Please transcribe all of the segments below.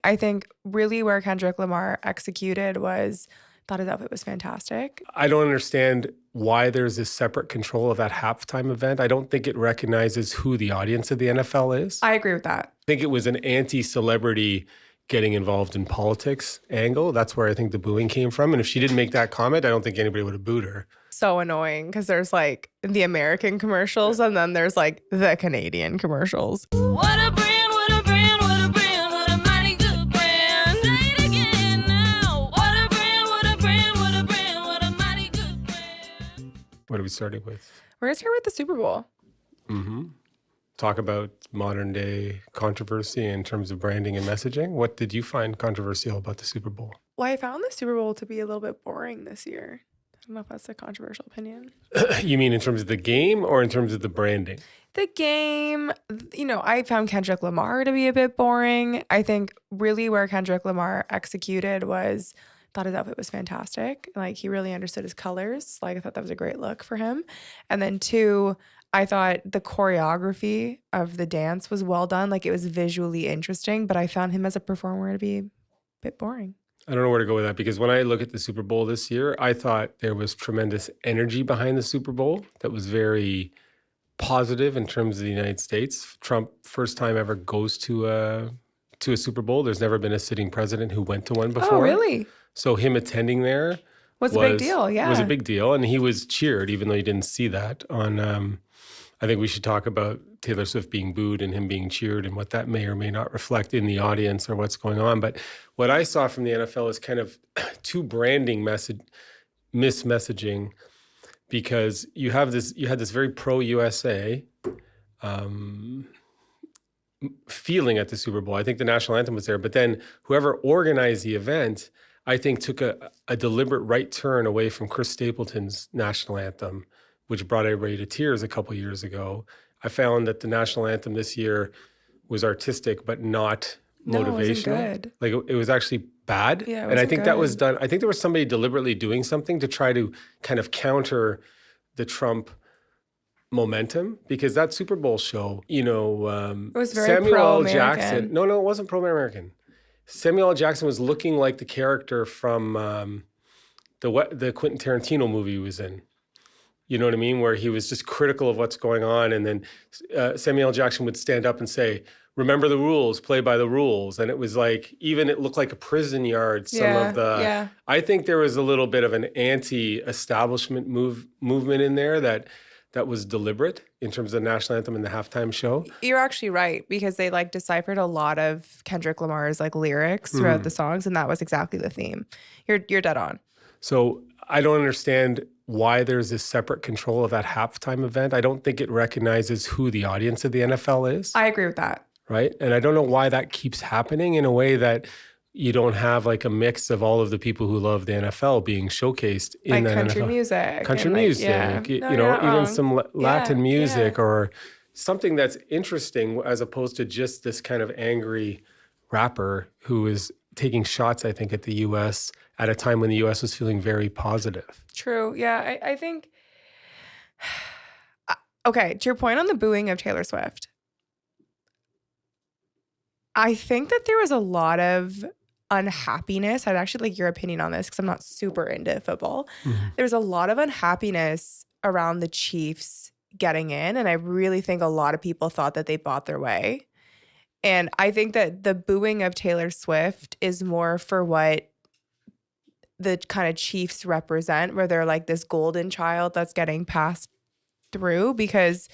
I think really where Kendrick Lamar executed was thought his outfit was fantastic. I don't understand why there's this separate control of that halftime event. I don't think it recognizes who the audience of the NFL is. I agree with that. I think it was an anti-celebrity getting involved in politics angle. That's where I think the booing came from. And if she didn't make that comment, I don't think anybody would have booed her. So annoying because there's like the American commercials and then there's like the Canadian commercials. What a brand, what a brand, what a brand, what a mighty good brand. Say it again now. What a brand, what a brand, what a brand, what a mighty good brand. What are we starting with? We're going to start with the Super Bowl. Talk about modern day controversy in terms of branding and messaging. What did you find controversial about the Super Bowl? Well, I found the Super Bowl to be a little bit boring this year. I don't know if that's a controversial opinion. You mean in terms of the game or in terms of the branding? The game, I found Kendrick Lamar to be a bit boring. I think really where Kendrick Lamar executed was thought his outfit was fantastic. Like he really understood his colors. Like I thought that was a great look for him. And then two, I thought the choreography of the dance was well done. Like it was visually interesting, but I found him as a performer to be a bit boring. I don't know where to go with that because when I look at the Super Bowl this year, I thought there was tremendous energy behind the Super Bowl that was very positive in terms of the United States. Trump, first time ever goes to a Super Bowl. There's never been a sitting president who went to one before. Oh, really? So him attending there was a big deal. Yeah, was a big deal, and he was cheered, even though you didn't see that on. I think we should talk about Taylor Swift being booed and him being cheered and what that may or may not reflect in the audience or what's going on. But what I saw from the NFL is kind of two branding mismessaging, because you had this very pro-USA feeling at the Super Bowl. I think the national anthem was there, but then whoever organized the event, I think took a deliberate right turn away from Chris Stapleton's national anthem, which brought everybody to tears a couple years ago. I found that the national anthem this year was artistic, but not motivational. No, it wasn't good. Like it was actually bad. Yeah, and I think that was done. I think there was somebody deliberately doing something to try to kind of counter the Trump momentum, because that Super Bowl show, it was very Samuel L. pro-American. Jackson. No, it wasn't pro-American. Samuel L. Jackson was looking like the character from the Quentin Tarantino movie he was in. You know what I mean? Where he was just critical of what's going on. And then Samuel L. Jackson would stand up and say, remember the rules, play by the rules. And it was like, even it looked like a prison yard. I think there was a little bit of an anti-establishment movement in there that was deliberate in terms of the national anthem and the halftime show. You're actually right, because they deciphered a lot of Kendrick Lamar's lyrics throughout the songs. And that was exactly the theme. You're dead on. So I don't understand why there's this separate control of that halftime event. I don't think it recognizes who the audience of the NFL is. I agree with that. Right? And I don't know why that keeps happening in a way that you don't have a mix of all of the people who love the NFL being showcased in the country NFL. music. Country music, even some Latin music or something that's interesting, as opposed to just this kind of angry rapper who is taking shots, I think, at the U.S. at a time when the U.S. was feeling very positive. True. Yeah, I think... Okay, to your point on the booing of Taylor Swift, I think that there was a lot of unhappiness. I'd actually like your opinion on this because I'm not super into football. There was a lot of unhappiness around the Chiefs getting in, and I really think a lot of people thought that they bought their way. And I think that the booing of Taylor Swift is more for what the kind of Chiefs represent, where they're like this golden child that's getting passed through, because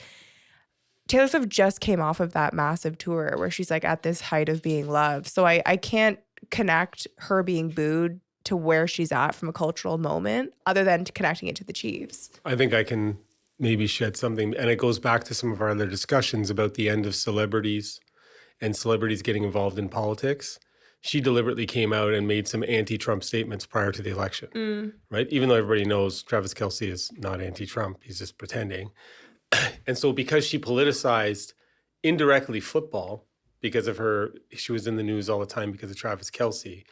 Taylor Swift just came off of that massive tour where she's at this height of being loved. So I can't connect her being booed to where she's at from a cultural moment other than connecting it to the Chiefs. I think I can maybe shed something, and it goes back to some of our other discussions about the end of celebrities and celebrities getting involved in politics. She deliberately came out and made some anti-Trump statements prior to the election, right? Even though everybody knows Travis Kelce is not anti-Trump, he's just pretending. And so because she politicized indirectly football because of she was in the news all the time because of Travis Kelce,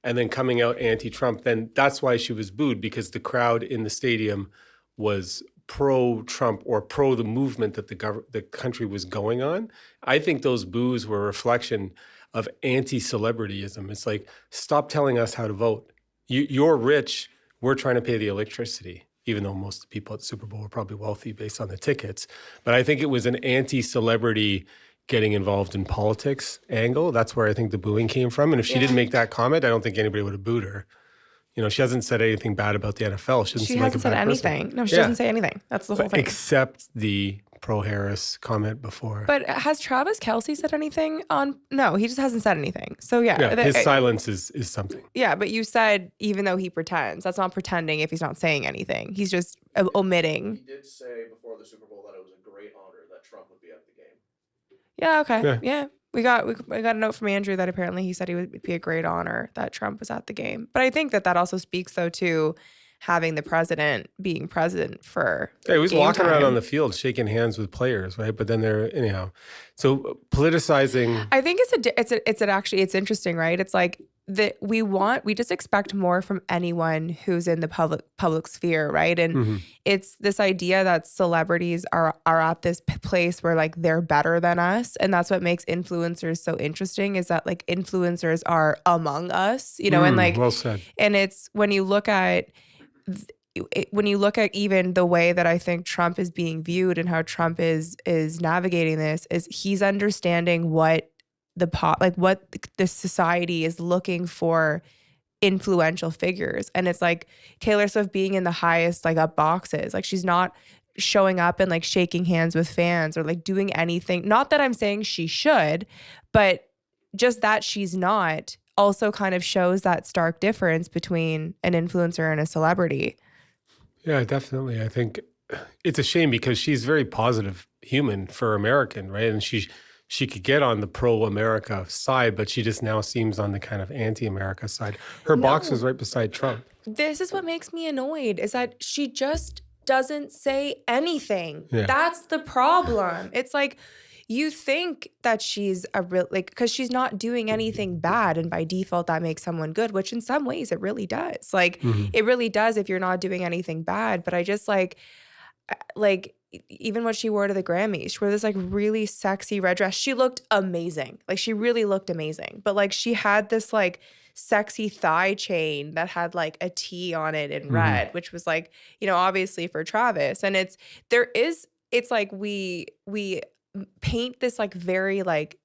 and then coming out anti-Trump, then that's why she was booed, because the crowd in the stadium was pro-Trump or pro the movement that the country was going on. I think those boos were a reflection of anti-celebrityism. It's like, stop telling us how to vote. You're rich. We're trying to pay the electricity, even though most of the people at the Super Bowl were probably wealthy based on the tickets. But I think it was an anti-celebrity getting involved in politics angle. That's where I think the booing came from. And if she didn't make that comment, I don't think anybody would have booed her. You know, she hasn't said anything bad about the NFL. She doesn't She seem like a hasn't said bad anything. person. No, she doesn't say anything. That's the whole But thing. except the pro-Harris comment before. But has Travis Kelce said anything on? No, he just hasn't said anything. So yeah, his silence is something. Yeah, but you said even though he pretends, that's not pretending if he's not saying anything. He's just omitting. He did say before the Super Bowl that it was a great honor that Trump would be at the game. Yeah, okay. Yeah. We got a note from Andrew that apparently he said it would be a great honor that Trump was at the game. But I think that also speaks though to having the president being president for Yeah, he was game walking around time. on the field shaking hands with players, right? But then they're anyhow. So politicizing. I think it's interesting, right? It's like that we just expect more from anyone who's in the public sphere, right? And it's this idea that celebrities are at this place where like they're better than us, and that's what makes influencers so interesting. Is that like influencers are among us, you know, and like well said. and it's when you look at even the way that I think Trump is being viewed and how Trump is navigating this is he's understanding what what the society is looking for influential figures. And it's like Taylor Swift being in the highest like up boxes. Like she's not showing up and like shaking hands with fans or like doing anything. Not that I'm saying she should, but just that she's not also kind of shows that stark difference between an influencer and a celebrity. Yeah, definitely. I think it's a shame because she's a very positive human for American, right? And she could get on the pro-America side, but she just now seems on the kind of anti-America side. Her box was right beside Trump. This is what makes me annoyed is that she just doesn't say anything. Yeah. That's the problem. It's like you think that she's a real because she's not doing anything bad, and by default that makes someone good, which in some ways it really does. Like it really does if you're not doing anything bad. But I just like even what she wore to the Grammys, she wore this like really sexy red dress. She looked amazing. Like she really looked amazing. But like she had this like sexy thigh chain that had like a T on it in red, which was like, you know, obviously for Travis. And it's like we paint this like very like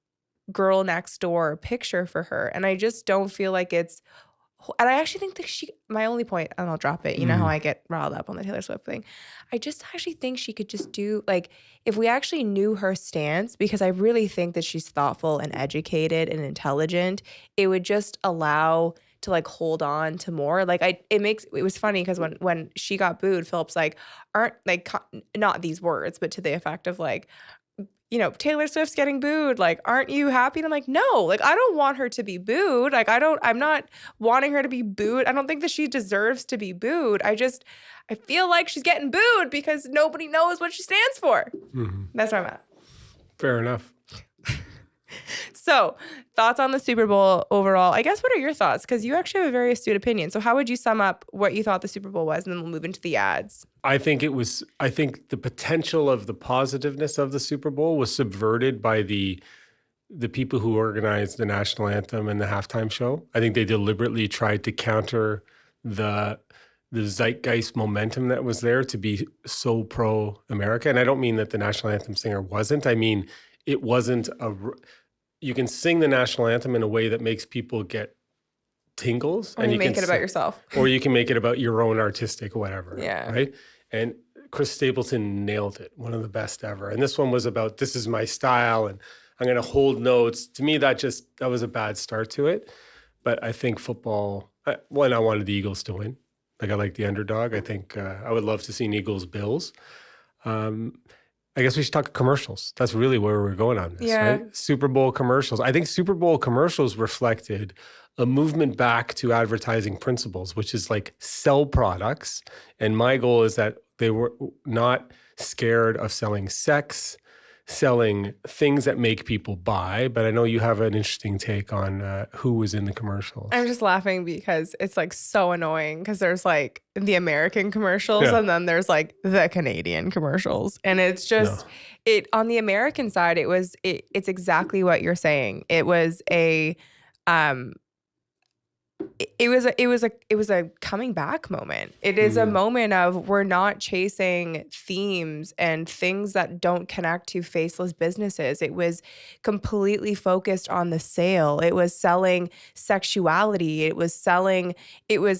girl next door picture for her. And I just don't feel like it's, and I actually think that my only point, and I'll drop it, you know how I get riled up on the Taylor Swift thing. I just actually think she could just do, like, if we actually knew her stance, because I really think that she's thoughtful and educated and intelligent, it would just allow to like hold on to more. Like it was funny because when she got booed, Philip's like, aren't like, not these words, but to the effect of like, you know, Taylor Swift's getting booed. Like, aren't you happy? And I'm like, no, like, I don't want her to be booed. Like, I'm not wanting her to be booed. I don't think that she deserves to be booed. I feel like she's getting booed because nobody knows what she stands for. That's where I'm at. Fair enough. So, thoughts on the Super Bowl overall? I guess, what are your thoughts? Because you actually have a very astute opinion. So how would you sum up what you thought the Super Bowl was? And then we'll move into the ads. I think the potential of the positiveness of the Super Bowl was subverted by the people who organized the national anthem and the halftime show. I think they deliberately tried to counter the zeitgeist momentum that was there to be so pro-America. And I don't mean that the national anthem singer wasn't. I mean, it wasn't you can sing the national anthem in a way that makes people get tingles. Or you make it about yourself. Or you can make it about your own artistic whatever. Yeah. Right? And Chris Stapleton nailed it. One of the best ever. And this one was about, this is my style and I'm going to hold notes. To me, that was a bad start to it. But I think football, I wanted the Eagles to win. Like, I like the underdog. I think I would love to see an Eagles-Bills. I guess we should talk commercials. That's really where we're going on this, right? Super Bowl commercials. I think Super Bowl commercials reflected a movement back to advertising principles, which is like sell products. And my goal is that they were not scared of selling sex, selling things that make people buy. But I know you have an interesting take on who was in the commercials. I'm just laughing because it's like so annoying because there's like the American commercials Yeah. and then there's like the Canadian commercials. And it's just it on the American side, it's exactly what you're saying. It was a it was a coming back moment. It is a moment of we're not chasing themes and things that don't connect to faceless businesses. It was completely focused on the sale. It was selling sexuality. It was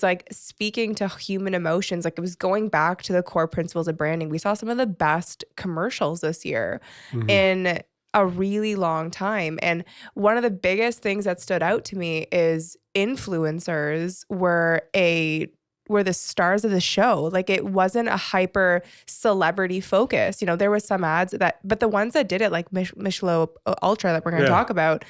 like speaking to human emotions. Like it was going back to the core principles of branding. We saw some of the best commercials this year in a really long time. And one of the biggest things that stood out to me is influencers were the stars of the show. Like it wasn't a hyper celebrity focus. You know, there was some ads but the ones that did it, like Michelob Ultra that we're going to talk about,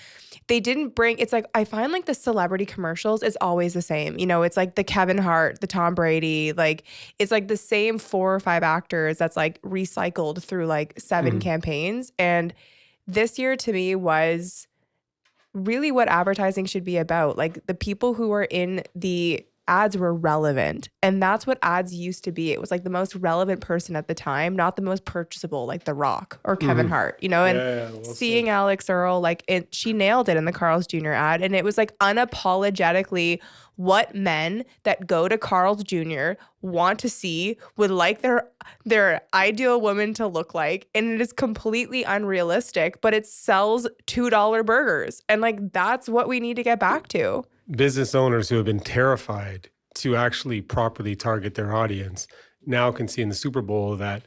they didn't bring, it's like, I find like the celebrity commercials is always the same. You know, it's like the Kevin Hart, the Tom Brady, like it's like the same 4 or 5 actors that's like recycled through like 7 campaigns. And this year to me was really what advertising should be about. Like the people who were in the ads were relevant. And that's what ads used to be. It was like the most relevant person at the time, not the most purchasable, like The Rock or Kevin Hart, you know? And seeing Alex Earl, like she nailed it in the Carl's Jr. ad. And it was like unapologetically what men that go to Carl's Jr. want to see, would like their ideal woman to look like. And it is completely unrealistic, but it sells $2 burgers. And like, that's what we need to get back to. Business owners who have been terrified to actually properly target their audience now can see in the Super Bowl that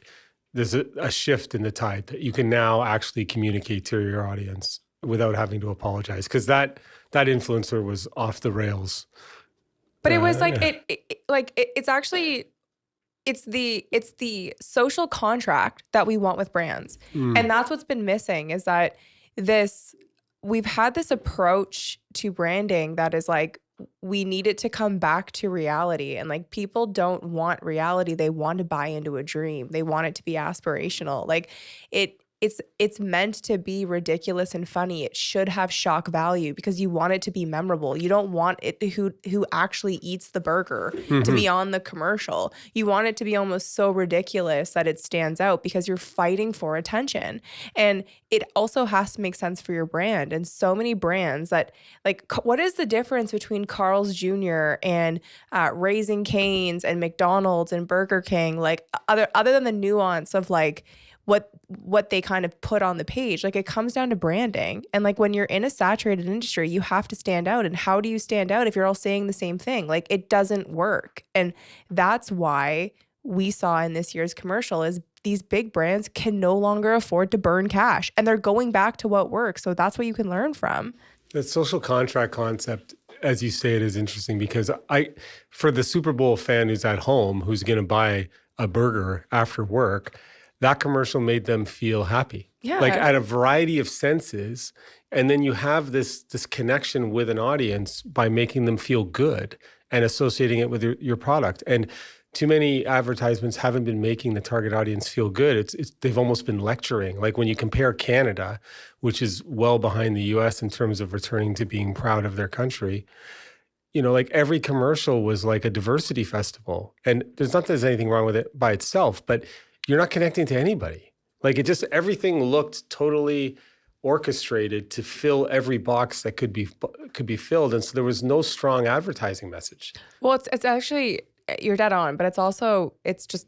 there's a shift in the tide, that you can now actually communicate to your audience without having to apologize, because that influencer was off the rails. But it was like it's the social contract that we want with brands. And that's what's been missing, is that we've had this approach to branding that is like, we need it to come back to reality. And like, people don't want reality. They want to buy into a dream. They want it to be aspirational. Like it's meant to be ridiculous and funny. It should have shock value because you want it to be memorable. You don't want it who actually eats the burger to be on the commercial. You want it to be almost so ridiculous that it stands out because you're fighting for attention. And it also has to make sense for your brand. And so many brands that like, what is the difference between Carl's Jr. and Raising Cane's and McDonald's and Burger King? Like other than the nuance of like, what they kind of put on the page. Like it comes down to branding. And like when you're in a saturated industry, you have to stand out. And how do you stand out if you're all saying the same thing? Like it doesn't work. And that's why we saw in this year's commercial is these big brands can no longer afford to burn cash, and they're going back to what works. So that's what you can learn from. The social contract concept, as you say, it is interesting because for the Super Bowl fan who's at home, who's going to buy a burger after work, that commercial made them feel happy. Yeah. Like at a variety of senses. And then you have this connection with an audience by making them feel good and associating it with your product. And too many advertisements haven't been making the target audience feel good. They've almost been lecturing. Like when you compare Canada, which is well behind the US in terms of returning to being proud of their country, you know, like every commercial was like a diversity festival. And there's not that there's anything wrong with it by itself, but you're not connecting to anybody. Like everything looked totally orchestrated to fill every box that could be filled. And so there was no strong advertising message. Well, it's actually, you're dead on, but it's just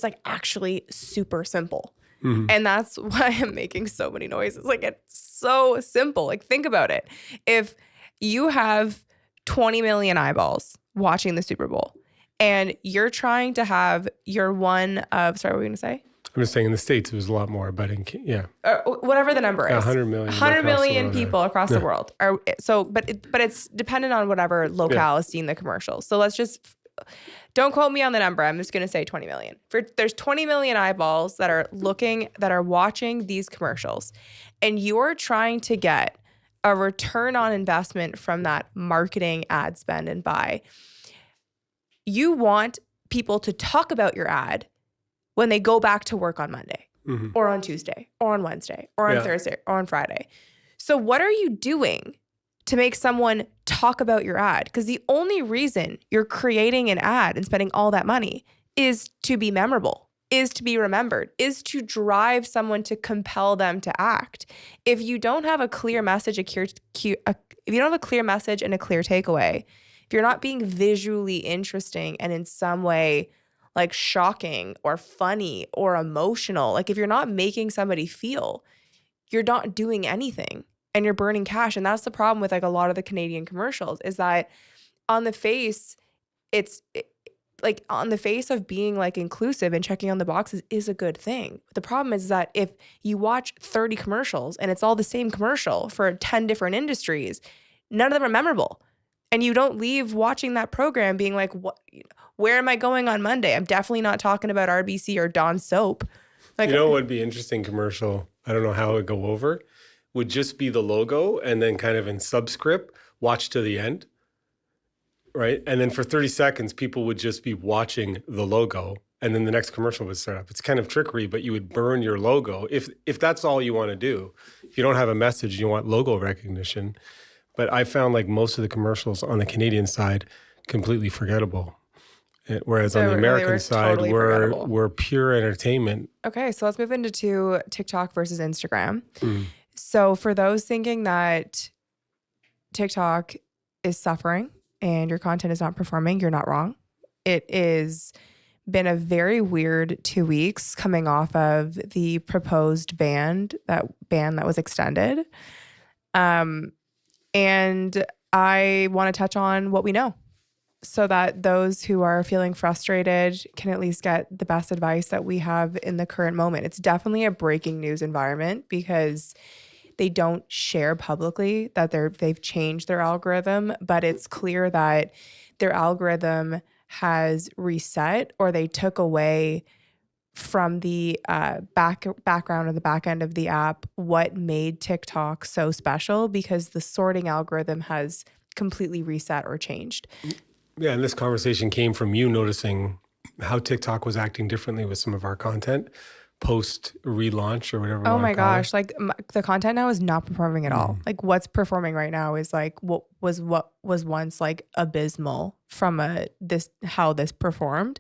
like actually super simple. And that's why I'm making so many noises. Like it's so simple. Like think about it. If you have 20 million eyeballs watching the Super Bowl, and you're trying to have your one of, sorry, what were we going to say? I'm just saying in the States, it was a lot more, but whatever the number is. 100 million. 100 million people across the world. But it's dependent on whatever locale is seeing the commercials. So let's just, don't quote me on the number. I'm just going to say 20 million. There's 20 million eyeballs that are watching these commercials. And you're trying to get a return on investment from that marketing ad spend and buy. You want people to talk about your ad when they go back to work on Monday. or on Tuesday or on Wednesday or on Yeah. Thursday or on Friday. So what are you doing to make someone talk about your ad? Because the only reason you're creating an ad and spending all that money is to be memorable, is to be remembered, is to drive someone to compel them to act. If you don't have a clear message, if you don't have a clear message and a clear takeaway, if you're not being visually interesting and in some way like shocking or funny or emotional, like if you're not making somebody feel, you're not doing anything and you're burning cash. And that's the problem with like a lot of the Canadian commercials is that on the face, like on the face of being like inclusive and checking on the boxes is a good thing. The problem is that if you watch 30 commercials and it's all the same commercial for 10 different industries, none of them are memorable. And you don't leave watching that program being like, what, where am I going on Monday? I'm definitely not talking about RBC or Dawn soap. Like, You know what would be interesting commercial? I don't know how it would go over. Would just be the logo and then kind of in subscript, watch to the end. Right. And then for 30 seconds, people would just be watching the logo. And then the next commercial would start up. It's kind of trickery, but you would burn your logo if that's all you want to do. If you don't have a message, you want logo recognition. But I found like most of the commercials on the Canadian side completely forgettable. Whereas on the They were American side, totally forgettable. we're pure entertainment. okay, so let's move into TikTok versus Instagram. So for those thinking that TikTok is suffering and your content is not performing, you're not wrong. It is been a very weird 2 weeks coming off of the proposed ban that was extended. And I want to touch on what we know so that those who are feeling frustrated can at least get the best advice that we have in the current moment. It's definitely a breaking news environment because they don't share publicly that they've changed their algorithm, but it's clear that their algorithm has reset or they took away from the background or the back end of the app what made TikTok so special because the sorting algorithm has completely reset or changed. Yeah, and this conversation came from you noticing how TikTok was acting differently with some of our content post relaunch or whatever. Oh my gosh, like the content now is not performing at all. Like what's performing right now is like what was once like abysmal from how this performed.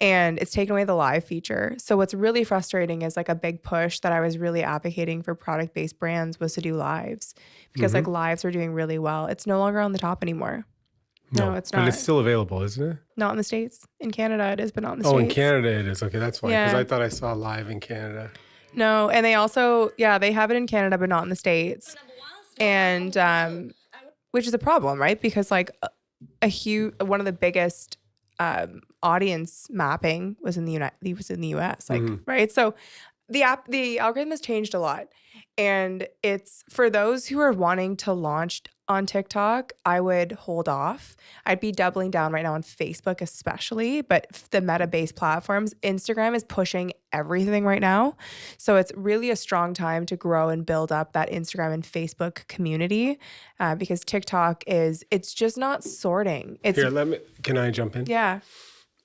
And it's taken away the live feature. So what's really frustrating is like a big push that I was really advocating for product-based brands was to do lives because like lives are doing really well. It's no longer on the top anymore. No, it's not. But it's still available, isn't it? Not in the States. In Canada, it is, but not in the States. Oh, in Canada it is. Okay, that's why. Because Yeah. I thought I saw live in Canada. No, and they also, they have it in Canada, but not in the States. And which is a problem, right? Because like one of the biggest audience mapping was in the US, like right. So the algorithm has changed a lot, and it's for those who are wanting to launch on TikTok. I would hold off. I'd be doubling down right now on Facebook, especially, but the meta-based platforms. Instagram is pushing everything right now, so it's really a strong time to grow and build up that Instagram and Facebook community because TikTok it's just not sorting. It's Here, can I jump in? yeah.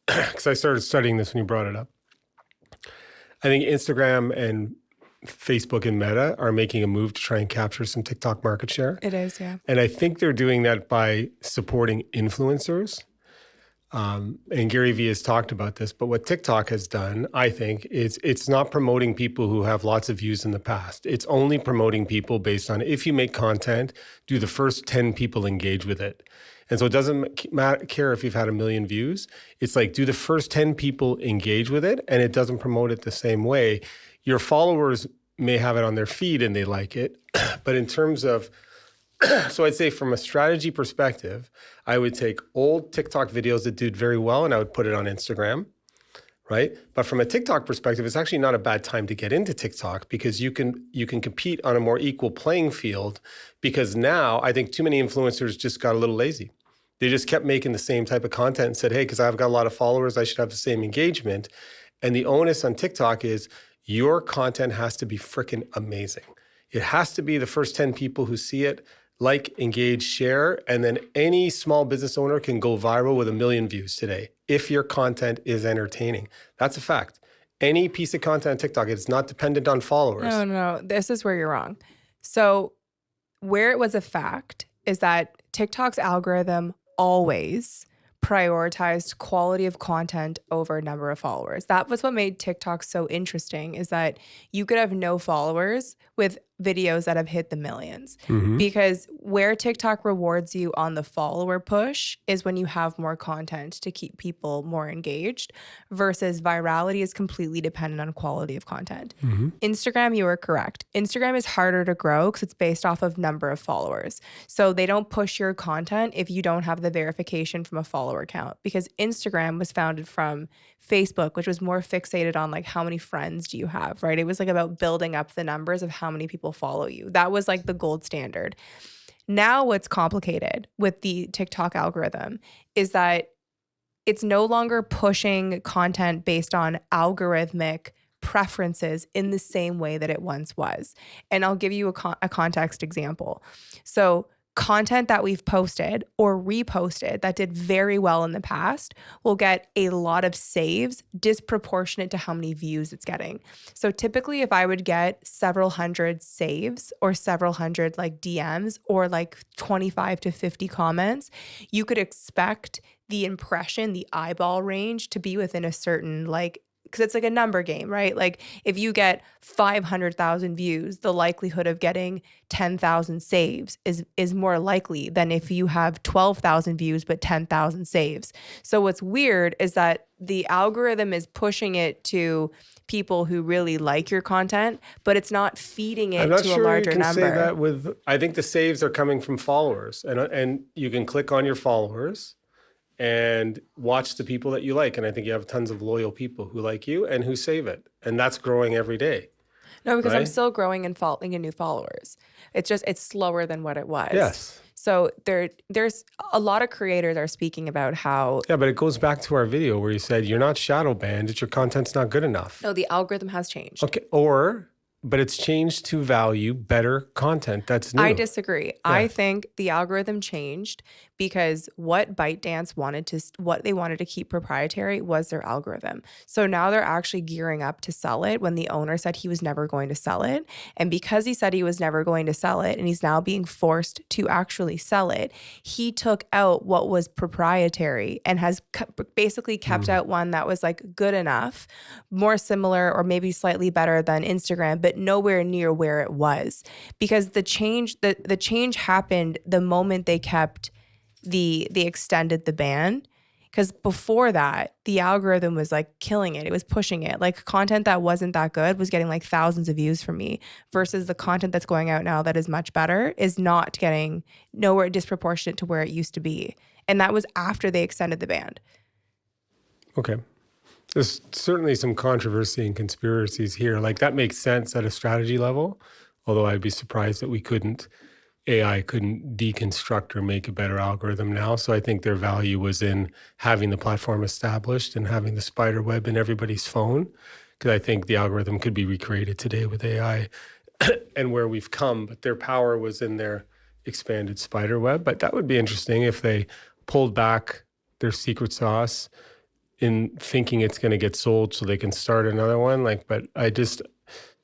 Because I started studying this when you brought it up. I think Instagram and Facebook and Meta are making a move to try and capture some TikTok market share. It is, yeah. And I think they're doing that by supporting influencers. And Gary Vee has talked about this, but what TikTok has done, I think, is it's not promoting people who have lots of views in the past. It's only promoting people based on if you make content, do the first 10 people engage with it. And so it doesn't care if you've had 1 million views. It's like, do the first 10 people engage with it? And it doesn't promote it the same way. Your followers may have it on their feed and they like it. But in terms of, so I'd say from a strategy perspective, I would take old TikTok videos that did very well and I would put it on Instagram, right? But from a TikTok perspective, it's actually not a bad time to get into TikTok because you can compete on a more equal playing field because now I think too many influencers just got a little lazy. They just kept making the same type of content and said, hey, because I've got a lot of followers, I should have the same engagement. And the onus on TikTok is your content has to be freaking amazing. It has to be the first 10 people who see it, like, engage, share, and then any small business owner can go viral with 1 million views today if your content is entertaining. That's a fact. Any piece of content on TikTok, it's not dependent on followers. No. This is where you're wrong. So where it was a fact is that TikTok's algorithm always prioritized quality of content over number of followers. That was what made TikTok so interesting, is that you could have no followers with videos that have hit the millions. Because where TikTok rewards you on the follower push is when you have more content to keep people more engaged, versus virality is completely dependent on quality of content. Instagram, you are correct. Instagram is harder to grow because it's based off of number of followers. So they don't push your content if you don't have the verification from a follower count, because Instagram was founded from Facebook, which was more fixated on like how many friends do you have, right? It was like about building up the numbers of how many people follow you. That was like the gold standard. Now what's complicated with the TikTok algorithm is that it's no longer pushing content based on algorithmic preferences in the same way that it once was. And I'll give you a context example. So content that we've posted or reposted that did very well in the past will get a lot of saves disproportionate to how many views it's getting. So typically if I would get several hundred saves or several hundred like DMs or like 25 to 50 comments, you could expect the impression, the eyeball range to be within a certain like, because it's like a number game, right? Like if you get 500,000 views, the likelihood of getting 10,000 saves is more likely than if you have 12,000 views but 10,000 saves. So what's weird is that the algorithm is pushing it to people who really like your content, but it's not feeding it I'm not to sure a larger you can number. say that with. I think the saves are coming from followers, and you can click on your followers and watch the people that you like. And I think you have tons of loyal people who like you and who save it. And that's growing every day. No, because I'm right? still growing and getting new followers. It's slower than what it was. Yes. So there's a lot of creators are speaking about how Yeah, but it goes back to our video where you said you're not shadow banned, it's your content's not good enough. no, the algorithm has changed. Okay, but it's changed to value better content. That's new. I disagree. I think the algorithm changed because what ByteDance what they wanted to keep proprietary was their algorithm. So now they're actually gearing up to sell it when the owner said he was never going to sell it. And because he said he was never going to sell it and he's now being forced to actually sell it, he took out what was proprietary and has basically kept out one that was like good enough, more similar or maybe slightly better than Instagram, but nowhere near where it was. Because the change happened the moment they kept they extended the ban, because before that the algorithm was like killing it. It was pushing it. Like content that wasn't that good was getting like thousands of views from me, versus the content that's going out now that is much better is not getting nowhere disproportionate to where it used to be. And that was after they extended the ban. Okay. There's certainly some controversy and conspiracies here. Like that makes sense at a strategy level, although I'd be surprised that AI couldn't deconstruct or make a better algorithm now. So I think their value was in having the platform established and having the spider web in everybody's phone, because I think the algorithm could be recreated today with AI and where we've come, but their power was in their expanded spider web. But that would be interesting if they pulled back their secret sauce in thinking it's going to get sold so they can start another one.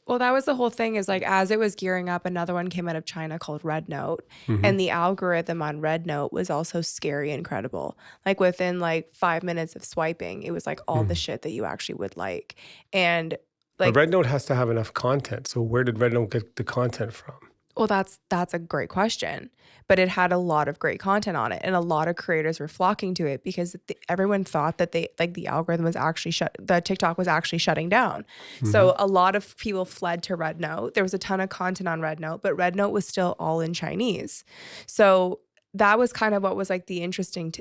Well, that was the whole thing, is like as it was gearing up, another one came out of China called Red Note. And the algorithm on Red Note was also scary and credible. Like within like 5 minutes of swiping, it was like all the shit that you actually would like. And like but Red Note has to have enough content. So where did Red Note get the content from? Well, that's a great question, but it had a lot of great content on it, and a lot of creators were flocking to it because everyone thought that the algorithm was actually the TikTok was actually shutting down. So a lot of people fled to Red Note. There was a ton of content on Red Note, but Red Note was still all in Chinese. So that was kind of what was like the interesting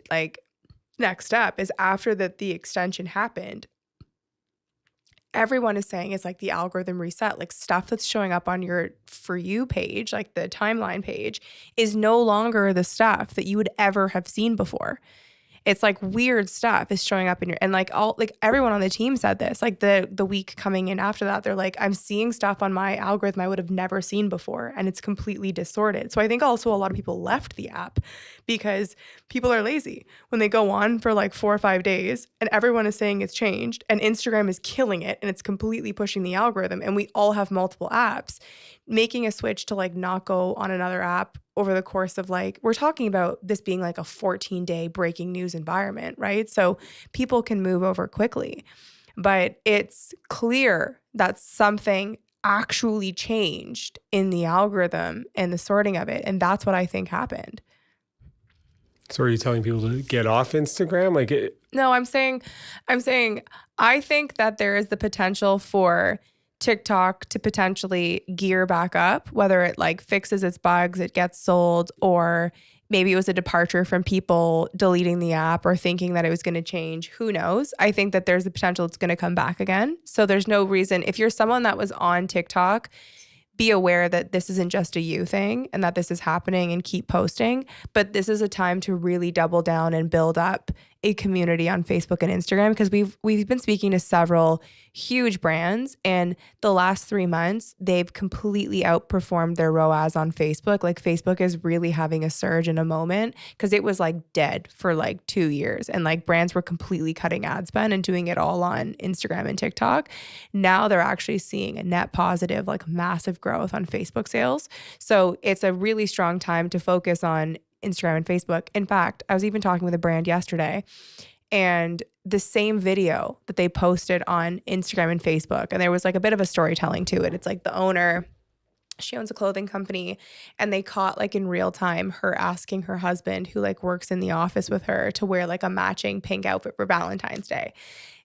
next step, is after the extension happened, everyone is saying it's like the algorithm reset. Like stuff that's showing up on your For You page, like the timeline page, is no longer the stuff that you would ever have seen before. It's like weird stuff is showing up in your, and like all, like everyone on the team said this, like the week coming in after that, they're like, I'm seeing stuff on my algorithm I would have never seen before, and it's completely distorted. So I think also a lot of people left the app because people are lazy when they go on for like 4 or 5 days and everyone is saying it's changed and Instagram is killing it and it's completely pushing the algorithm, and we all have multiple apps. Making a switch to like not go on another app over the course of like, we're talking about this being like a 14-day breaking news environment, right? So people can move over quickly, but it's clear that something actually changed in the algorithm and the sorting of it. And that's what I think happened. So are you telling people to get off Instagram? No, I'm saying I think that there is the potential for TikTok to potentially gear back up, whether it like fixes its bugs, it gets sold, or maybe it was a departure from people deleting the app or thinking that it was going to change. Who knows? I think that there's the potential it's going to come back again. So there's no reason, if you're someone that was on TikTok, be aware that this isn't just a you thing and that this is happening, and keep posting. But this is a time to really double down and build up a community on Facebook and Instagram, because we've been speaking to several huge brands, and the last 3 months they've completely outperformed their ROAS on Facebook. Like Facebook is really having a surge in a moment, because it was like dead for like 2 years, and like brands were completely cutting ad spend and doing it all on Instagram and TikTok. Now they're actually seeing a net positive, like massive growth on Facebook sales. So it's a really strong time to focus on Instagram and Facebook. In fact, I was even talking with a brand yesterday, and the same video that they posted on Instagram and Facebook, and there was like a bit of a storytelling to it. It's like the owner, she owns a clothing company, and they caught like in real time her asking her husband, who like works in the office with her, to wear like a matching pink outfit for Valentine's Day.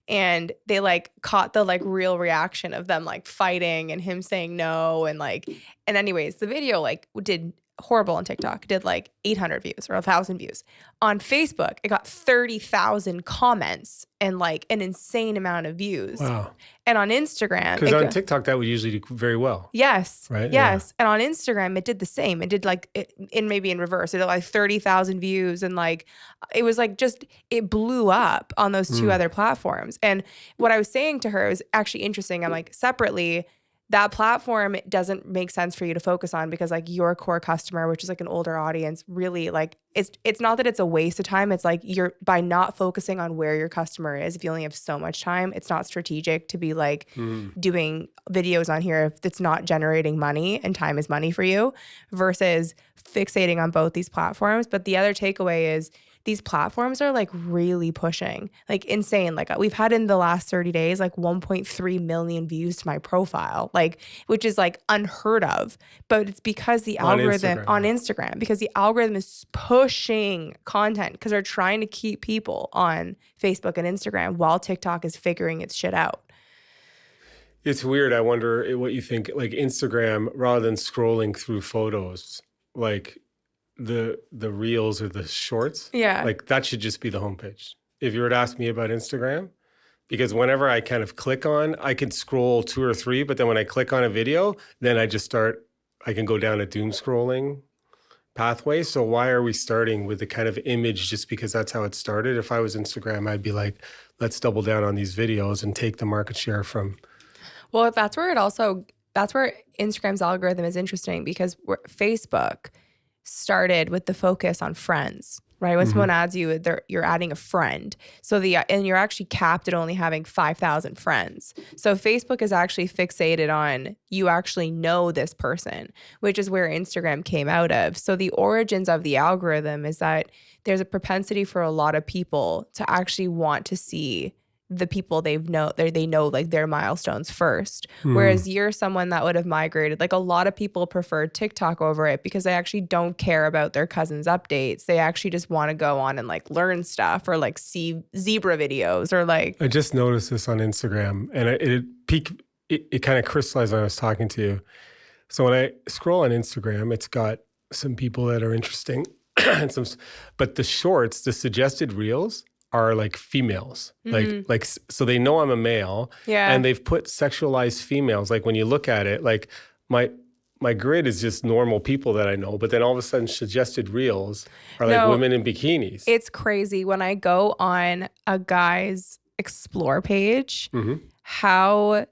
And they like caught the like real reaction of them like fighting and him saying no, and like, and anyways, the video like did horrible on TikTok, did like 800 views or 1,000 views. On Facebook, it got 30,000 comments and like an insane amount of views. Wow. And on Instagram, Because on TikTok, that would usually do very well. yes, Right? yes. And on Instagram, it did the same. It did like maybe in reverse. It did like 30,000 views, and like it was like just, it blew up on those two other platforms. And what I was saying to her was actually interesting. I'm like, separately, that platform doesn't make sense for you to focus on, because like your core customer, which is like an older audience, really like it's not that it's a waste of time. It's like you're, by not focusing on where your customer is, if you only have so much time, it's not strategic to be like doing videos on here if it's not generating money, and time is money for you, versus fixating on both these platforms. But the other takeaway is these platforms are like really pushing, like insane. Like we've had in the last 30 days, like 1.3 million views to my profile, like, which is like unheard of. But it's because the algorithm on Instagram, because the algorithm is pushing content, because they're trying to keep people on Facebook and Instagram while TikTok is figuring its shit out. It's weird. I wonder what you think, like Instagram, rather than scrolling through photos, like the reels or the shorts, like that should just be the homepage. If you were to ask me about Instagram, because whenever I kind of click on, I can scroll 2 or 3, but then when I click on a video, then I can go down a doom scrolling pathway. So why are we starting with the kind of image just because that's how it started? If I was Instagram, I'd be like, let's double down on these videos and take the market share from. Well, that's where Instagram's algorithm is interesting, because Facebook started with the focus on friends, right? When someone adds you, you're adding a friend. So and you're actually capped at only having 5,000 friends. So Facebook is actually fixated on you actually know this person, which is where Instagram came out of. So the origins of the algorithm is that there's a propensity for a lot of people to actually want to see the people they know like their milestones first. Whereas you're someone that would have migrated, like a lot of people prefer TikTok over it because they actually don't care about their cousin's updates. They actually just want to go on and like learn stuff or like see zebra videos or like. I just noticed this on Instagram, and it kind of crystallized when I was talking to you. So when I scroll on Instagram, it's got some people that are interesting and but the shorts, the suggested reels are like females, like so they know I'm a male, and they've put sexualized females. Like when you look at it, like my my grid is just normal people that I know, but then all of a sudden suggested reels are like No, women in bikinis. It's crazy when I go on a guy's explore page, how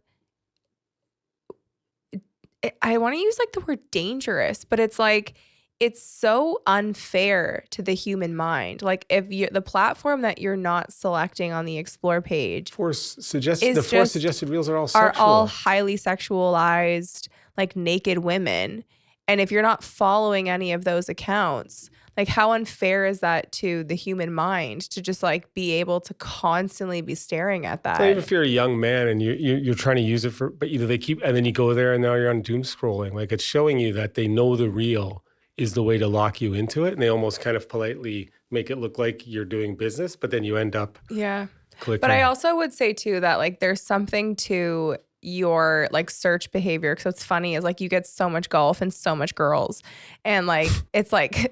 I want to use like the word dangerous, but it's like it's so unfair to the human mind. Like if you the platform that you're not selecting on the explore page the four just- suggested reels are all sexual. are all highly sexualized, like naked women. And if you're not following any of those accounts, like how unfair is that to the human mind to just like be able to constantly be staring at that? So even if you're a young man and you're trying to use it for, but they keep, and then you go there and now you're on doom scrolling. Like it's showing you that they know the reel is the way to lock you into it. And they almost kind of politely make it look like you're doing business, but then you end up clicking. But I also would say too that like there's something to your like search behavior. So it's funny is like you get so much golf and so much girls, and like it's like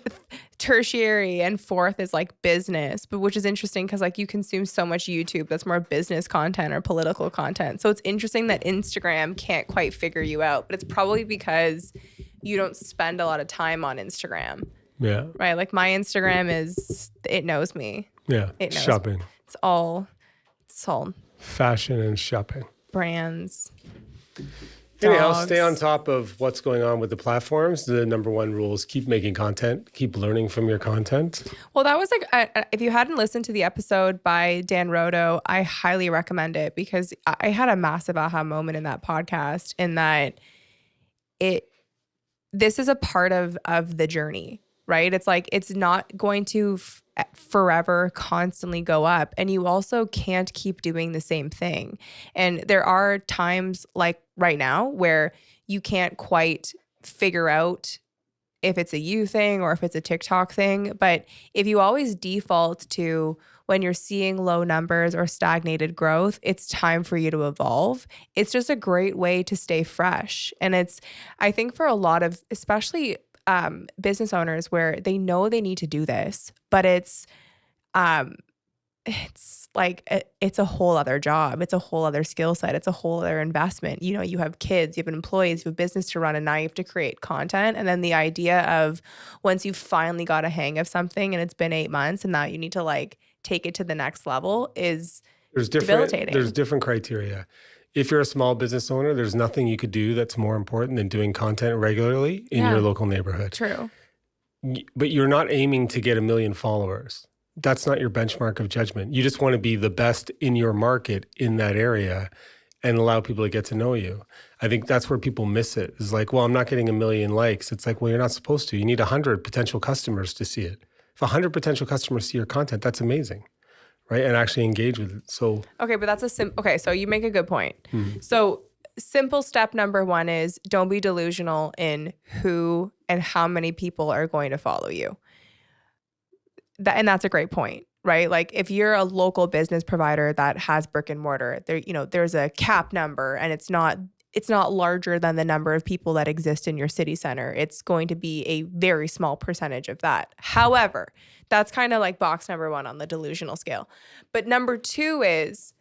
tertiary and fourth is like business, but which is interesting because like you consume so much YouTube that's more business content or political content. So it's interesting that Instagram can't quite figure you out, but it's probably because you don't spend a lot of time on Instagram. Yeah. Right. Like my Instagram it knows me. Yeah. It knows. Shopping. It's all Fashion and shopping. brands. Anyhow, dogs. stay on top of what's going on with the platforms. The number one rule is keep making content, keep learning from your content. Well, that was like, if you hadn't listened to the episode by Dan RØDE, I highly recommend it because I had a massive aha moment in that podcast in that this is a part of the journey, right? It's like, it's not going to forever constantly go up. And you also can't keep doing the same thing. And there are times like right now where you can't quite figure out if it's a you thing or if it's a TikTok thing. But if you always default to when you're seeing low numbers or stagnated growth, it's time for you to evolve. It's just a great way to stay fresh. And I think for a lot of, especially business owners where they know they need to do this, but it's like it's a whole other job. It's a whole other skill set. It's a whole other investment. You know, you have kids, you have employees, you have business to run, and now you have to create content. And then the idea of once you've finally got a hang of something and it's been 8 months and now you need to like take it to the next level is debilitating. There's different criteria. If you're a small business owner, there's nothing you could do that's more important than doing content regularly in your local neighborhood. True. But you're not aiming to get 1 million followers. That's not your benchmark of judgment. You just want to be the best in your market in that area and allow people to get to know you. I think that's where people miss it. It's like, well, I'm not getting 1 million likes. It's like, well, you're not supposed to. You need 100 potential customers to see it. If 100 potential customers see your content, that's amazing. Right? And actually engage with it. So okay, but that's okay, so you make a good point. So simple step number 1 is don't be delusional in who and how many people are going to follow you. And that's a great point, right? Like if you're a local business provider that has brick and mortar, there's a cap number and it's not larger than the number of people that exist in your city center. It's going to be a very small percentage of that. However, that's kind of like box number 1 on the delusional scale. But number 2 is,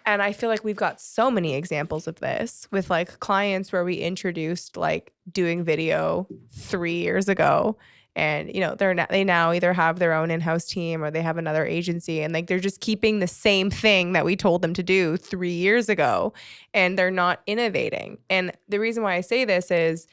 and I feel like we've got so many examples of this with like clients where we introduced like doing video 3 years ago. And, you know, they now either have their own in-house team or they have another agency and like they're just keeping the same thing that we told them to do 3 years ago and they're not innovating. And the reason why I say this is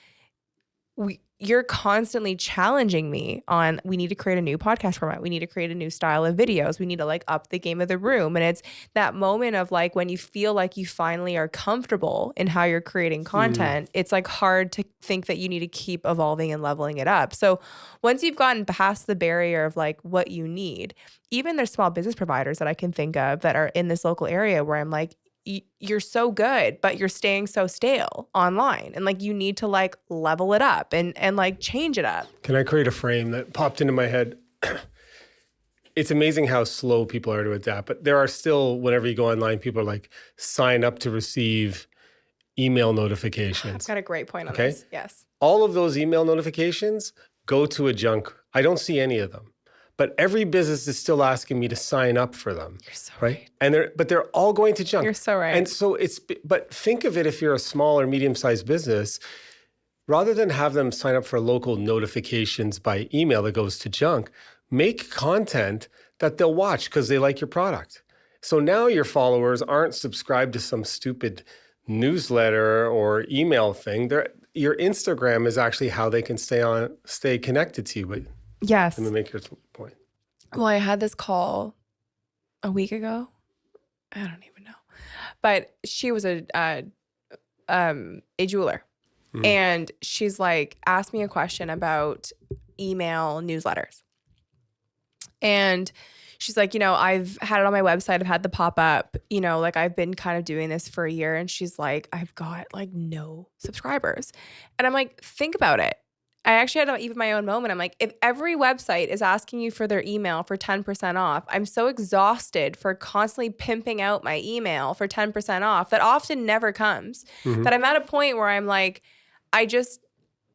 you're constantly challenging me on we need to create a new podcast format. We need to create a new style of videos. We need to like up the game of the room. And it's that moment of like when you feel like you finally are comfortable in how you're creating content, it's like hard to think that you need to keep evolving and leveling it up. So once you've gotten past the barrier of like what you need, even there's small business providers that I can think of that are in this local area where I'm like, you're so good, but you're staying so stale online. And like, you need to like level it up and like change it up. can I create a frame that popped into my head? It's amazing how slow people are to adapt, but there are still, whenever you go online, people are like, sign up to receive email notifications. I've got a great point on Okay. this. Yes. All of those email notifications go to a junk. I don't see any of them. But every business is still asking me to sign up for them. You're so right? And they're all going to junk. You're so right. And so but think of it if you're a small or medium-sized business, rather than have them sign up for local notifications by email that goes to junk, make content that they'll watch because they like your product. So now your followers aren't subscribed to some stupid newsletter or email thing. Your Instagram is actually how they can stay connected to you. But Yes. let me make your point. Well, I had this call a week ago. I don't even know. But she was a jeweler. And she's like, asked me a question about email newsletters. And she's like, I've had it on my website. I've had the pop up, like I've been kind of doing this for a year. And she's like, I've got like no subscribers. And I'm like, think about it. I actually had even my own moment. I'm like, if every website is asking you for their email for 10% off, I'm so exhausted for constantly pimping out my email for 10% off that often never comes, that I'm at a point where I'm like,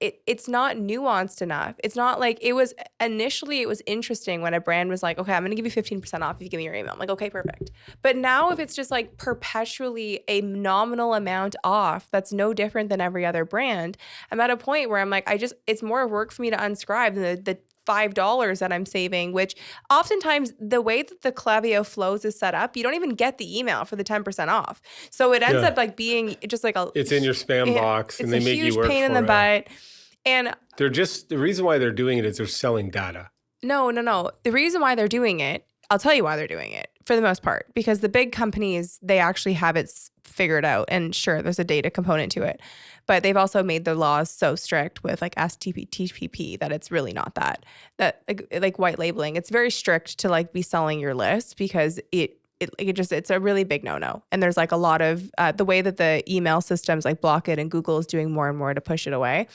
it's not nuanced enough. It's not like it was interesting when a brand was like, okay, I'm going to give you 15% off if you give me your email. I'm like, okay, perfect. But now if it's just like perpetually a nominal amount off, that's no different than every other brand. I'm at a point where I'm like, it's more work for me to unscribe than the $5 that I'm saving, which oftentimes the way that the Klaviyo flows is set up, you don't even get the email for the 10% off. So it ends up like being just like it's in your spam box and they make you work for it. It's a huge pain in the butt. And the reason why they're doing it is they're selling data. No. The reason why they're doing it, I'll tell you why they're doing it for the most part, because the big companies, they actually have it figured out. And sure, there's a data component to it, but they've also made the laws so strict with like TPP that it's really not that like white labeling. It's very strict to like be selling your list because it's a really big no-no. And there's like a lot of the way that the email systems like block it and Google is doing more and more to push it away.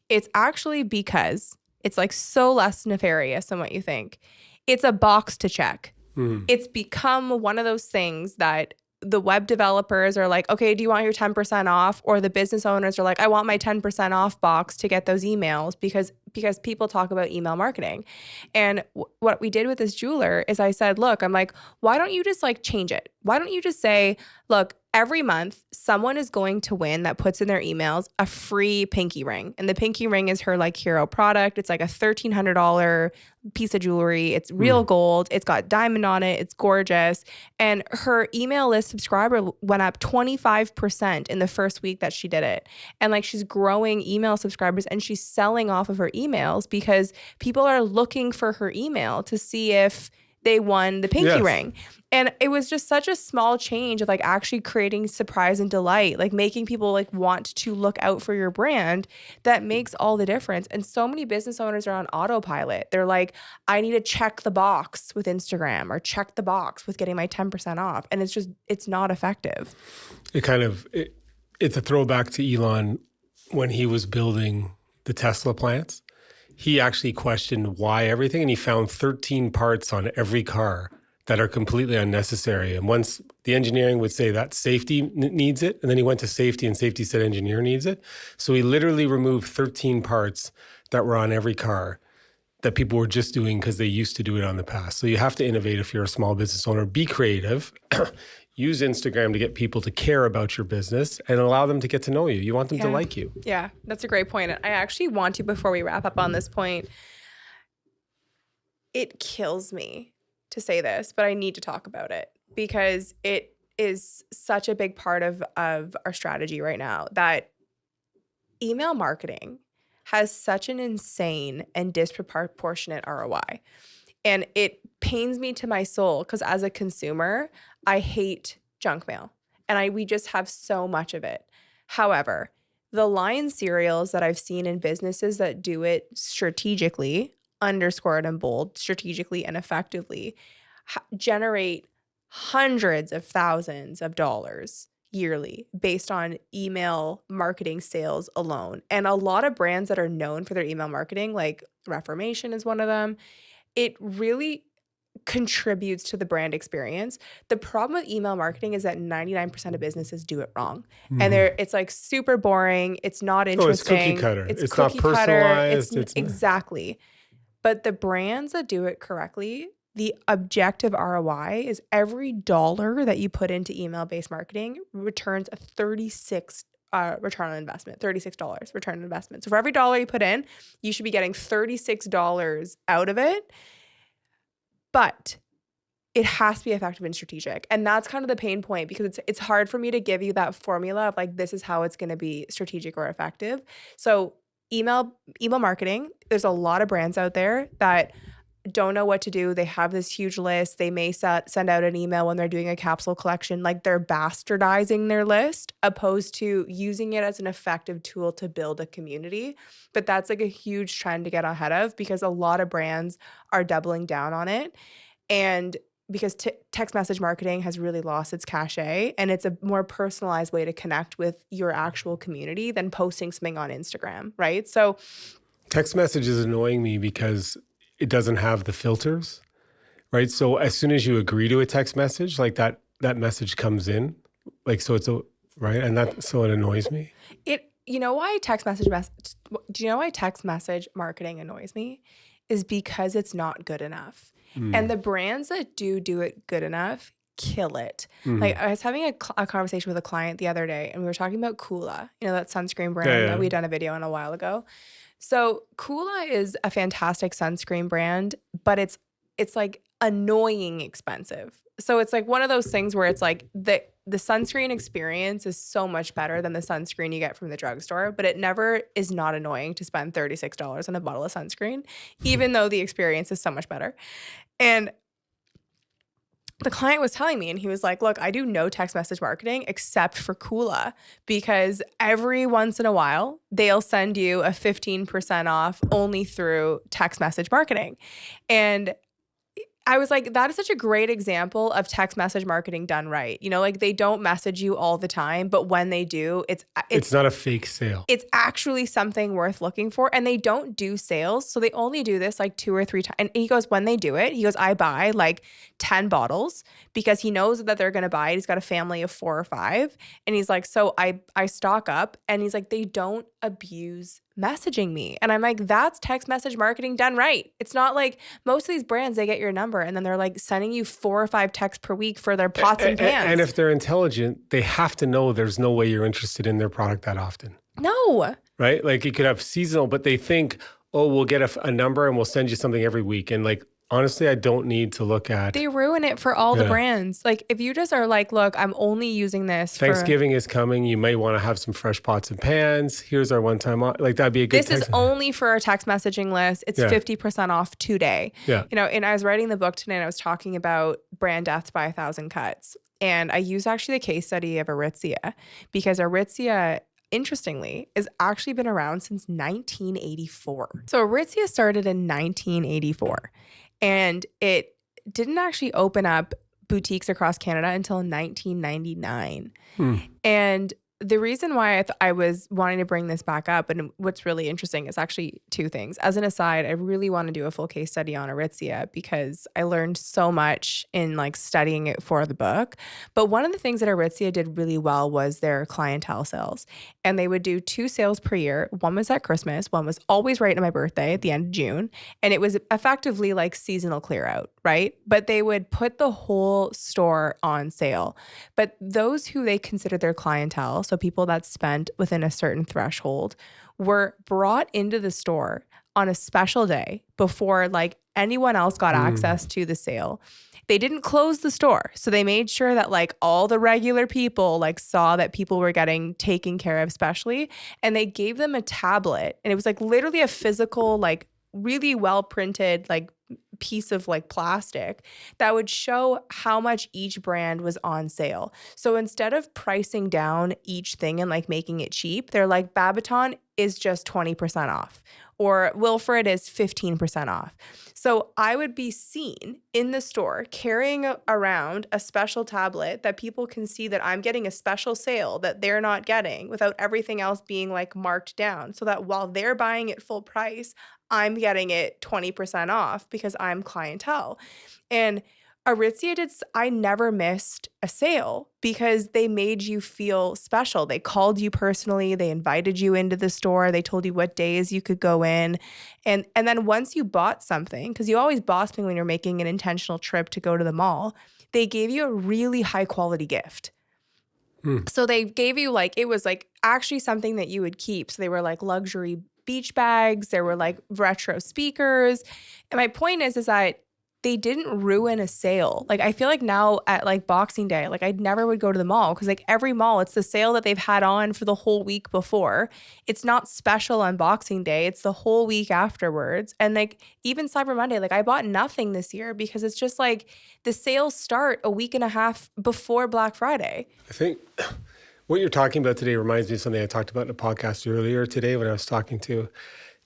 It's actually because it's like so less nefarious than what you think. It's a box to check. It's become one of those things that the web developers are like, okay, do you want your 10% off? Or the business owners are like, I want my 10% off box to get those emails because people talk about email marketing. And what we did with this jeweler is I said, look, I'm like, why don't you just like change it? Why don't you just say, look, every month someone is going to win that puts in their emails a free pinky ring. And the pinky ring is her like hero product. It's like a $1,300 piece of jewelry. It's real gold. It's got diamond on it. It's gorgeous. And her email list subscriber went up 25% in the first week that she did it. And like she's growing email subscribers and she's selling off of her emails because people are looking for her email to see if they won the pinky ring. And it was just such a small change of like actually creating surprise and delight, like making people like want to look out for your brand that makes all the difference. And so many business owners are on autopilot. They're like, I need to check the box with Instagram or check the box with getting my 10% off. And it's not effective. It's a throwback to Elon when he was building the Tesla plants. He actually questioned why everything, and he found 13 parts on every car that are completely unnecessary. And once the engineering would say that safety needs it, and then he went to safety and safety said engineer needs it. So he literally removed 13 parts that were on every car that people were just doing because they used to do it on the past. So you have to innovate if you're a small business owner. Be creative. Use Instagram to get people to care about your business and allow them to get to know you. You want them to like you. Yeah, that's a great point. I actually want to, before we wrap up on this point, it kills me to say this, but I need to talk about it because it is such a big part of our strategy right now that email marketing has such an insane and disproportionate ROI. And it pains me to my soul because as a consumer, I hate junk mail and we just have so much of it. However, the line cereals that I've seen in businesses that do it strategically, underscored and bold, strategically and effectively, generate hundreds of thousands of dollars yearly based on email marketing sales alone. And a lot of brands that are known for their email marketing, like Reformation is one of them, it really contributes to the brand experience. The problem with email marketing is that 99% of businesses do it wrong. And it's like super boring. It's not interesting. It's cookie cutter. It's cookie not personalized. Cutter. Exactly. But the brands that do it correctly, the objective ROI is every dollar that you put into email-based marketing returns a 36 return on investment, $36 return on investment. So for every dollar you put in, you should be getting $36 out of it. But it has to be effective and strategic. And that's kind of the pain point, because it's hard for me to give you that formula of like, this is how it's going to be strategic or effective. So email marketing, there's a lot of brands out there that don't know what to do. They have this huge list. They may send out an email when they're doing a capsule collection, like they're bastardizing their list opposed to using it as an effective tool to build a community. But that's like a huge trend to get ahead of, because a lot of brands are doubling down on it. And because text message marketing has really lost its cachet, and it's a more personalized way to connect with your actual community than posting something on Instagram, right? So Text message is annoying me because it doesn't have the filters, right? So as soon as you agree to a text message, like that message comes in, like, so it's right? And so it annoys me. You know why text message marketing annoys me? Is because it's not good enough. And the brands that do it good enough kill it. Like I was having a conversation with a client the other day, and we were talking about Coola, that sunscreen brand that we'd done a video on a while ago. So Coola is a fantastic sunscreen brand, but it's like annoying expensive. So it's like one of those things where it's like the sunscreen experience is so much better than the sunscreen you get from the drugstore, but it never is not annoying to spend $36 on a bottle of sunscreen, even though the experience is so much better. And the client was telling me, and he was like, look, I do no text message marketing except for Coola, because every once in a while they'll send you a 15% off only through text message marketing. And I was like, that is such a great example of text message marketing done right. Like they don't message you all the time, but when they do, it's not a fake sale. It's actually something worth looking for. And they don't do sales. So they only do this like 2 or 3 times. And he goes, when they do it, he goes, I buy like 10 bottles, because he knows that they're going to buy it. He's got a family of 4 or 5. And he's like, so I stock up. And he's like, they don't abuse messaging me. And I'm like, that's text message marketing done right. It's not like most of these brands, they get your number and then they're like sending you 4 or 5 texts per week for their pots and pans. And if they're intelligent, they have to know there's no way you're interested in their product that often. No. Right? Like you could have seasonal, but they think, oh, we'll get a number and we'll send you something every week. And like, honestly, I don't need to look at. They ruin it for all the brands. Like if you just are like, look, I'm only using this Thanksgiving is coming. You may want to have some fresh pots and pans. Here's our one-time, like that'd be a good. This is only for our text messaging list. It's 50% off today. Yeah. And I was writing the book today and I was talking about brand deaths by 1,000 cuts. And I used actually the case study of Aritzia, because Aritzia, interestingly, has actually been around since 1984. So Aritzia started in 1984. And it didn't actually open up boutiques across Canada until 1999. And the reason why I was wanting to bring this back up, and what's really interesting, is actually 2 things. As an aside, I really want to do a full case study on Aritzia, because I learned so much in like studying it for the book. But one of the things that Aritzia did really well was their clientele sales. And they would do 2 sales per year. One was at Christmas. One was always right on my birthday at the end of June. And it was effectively like seasonal clear out, right? But they would put the whole store on sale. But those who they considered their clientele, so people that spent within a certain threshold, were brought into the store on a special day before like anyone else got access to the sale. They didn't close the store. So they made sure that like all the regular people like saw that people were getting taken care of specially. And they gave them a tablet, and it was like literally a physical, like really well printed like piece of like plastic that would show how much each brand was on sale. So instead of pricing down each thing and like making it cheap, they're like, Babaton is just 20% off, or Wilfred is 15% off. So I would be seen in the store carrying around a special tablet that people can see that I'm getting a special sale that they're not getting, without everything else being like marked down, so that while they're buying it full price, I'm getting it 20% off because I'm clientele. And Aritzia I never missed a sale because they made you feel special. They called you personally. They invited you into the store. They told you what days you could go in. And then once you bought something, because you always bought something when you're making an intentional trip to go to the mall, they gave you a really high quality gift. So they gave you like, it was like actually something that you would keep. So they were like luxury beach bags. There were like retro speakers. And my point is that they didn't ruin a sale. Like I feel like now at like Boxing Day, like I never would go to the mall because like every mall, it's the sale that they've had on for the whole week before. It's not special on Boxing Day. It's the whole week afterwards. And like even Cyber Monday, like I bought nothing this year because it's just like the sales start a week and a half before Black Friday. I think what you're talking about today reminds me of something I talked about in a podcast earlier today when I was talking to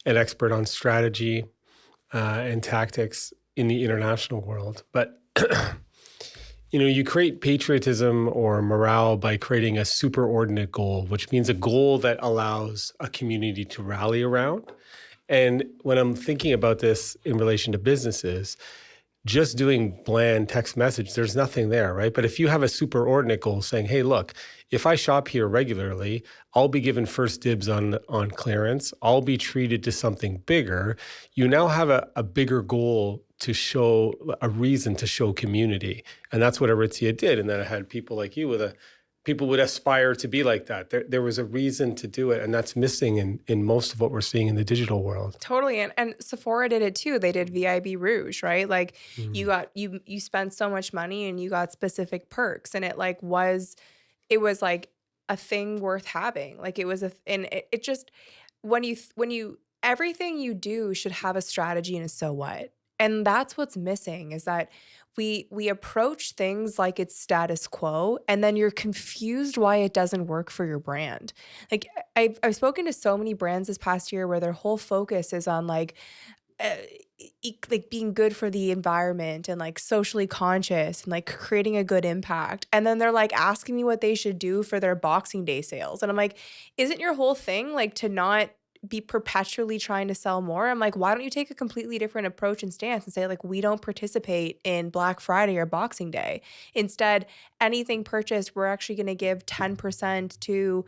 an expert on strategy and tactics in the international world. But, you create patriotism or morale by creating a superordinate goal, which means a goal that allows a community to rally around. And when I'm thinking about this in relation to businesses, just doing bland text message, there's nothing there, right? But if you have a superordinate goal saying, hey, look, if I shop here regularly, I'll be given first dibs on clearance. I'll be treated to something bigger. You now have a bigger goal to show, a reason to show community. And that's what Aritzia did. And then I had people like you people would aspire to be like that. There was a reason to do it. And that's missing in most of what we're seeing in the digital world. Totally. And Sephora did it too. They did VIB Rouge, right? Like you spent so much money and you got specific perks. And it was like a thing worth having. Like it was it just, when you, everything you do should have a strategy and a so what. And that's what's missing is that we approach things like it's status quo, and then you're confused why it doesn't work for your brand. Like I've spoken to so many brands this past year where their whole focus is on like being good for the environment and like socially conscious and like creating a good impact. And then they're like asking me what they should do for their Boxing Day sales. And I'm like, isn't your whole thing like to not be perpetually trying to sell more? I'm like, why don't you take a completely different approach and stance and say like, we don't participate in Black Friday or Boxing Day. Instead, anything purchased, we're actually going to give 10% to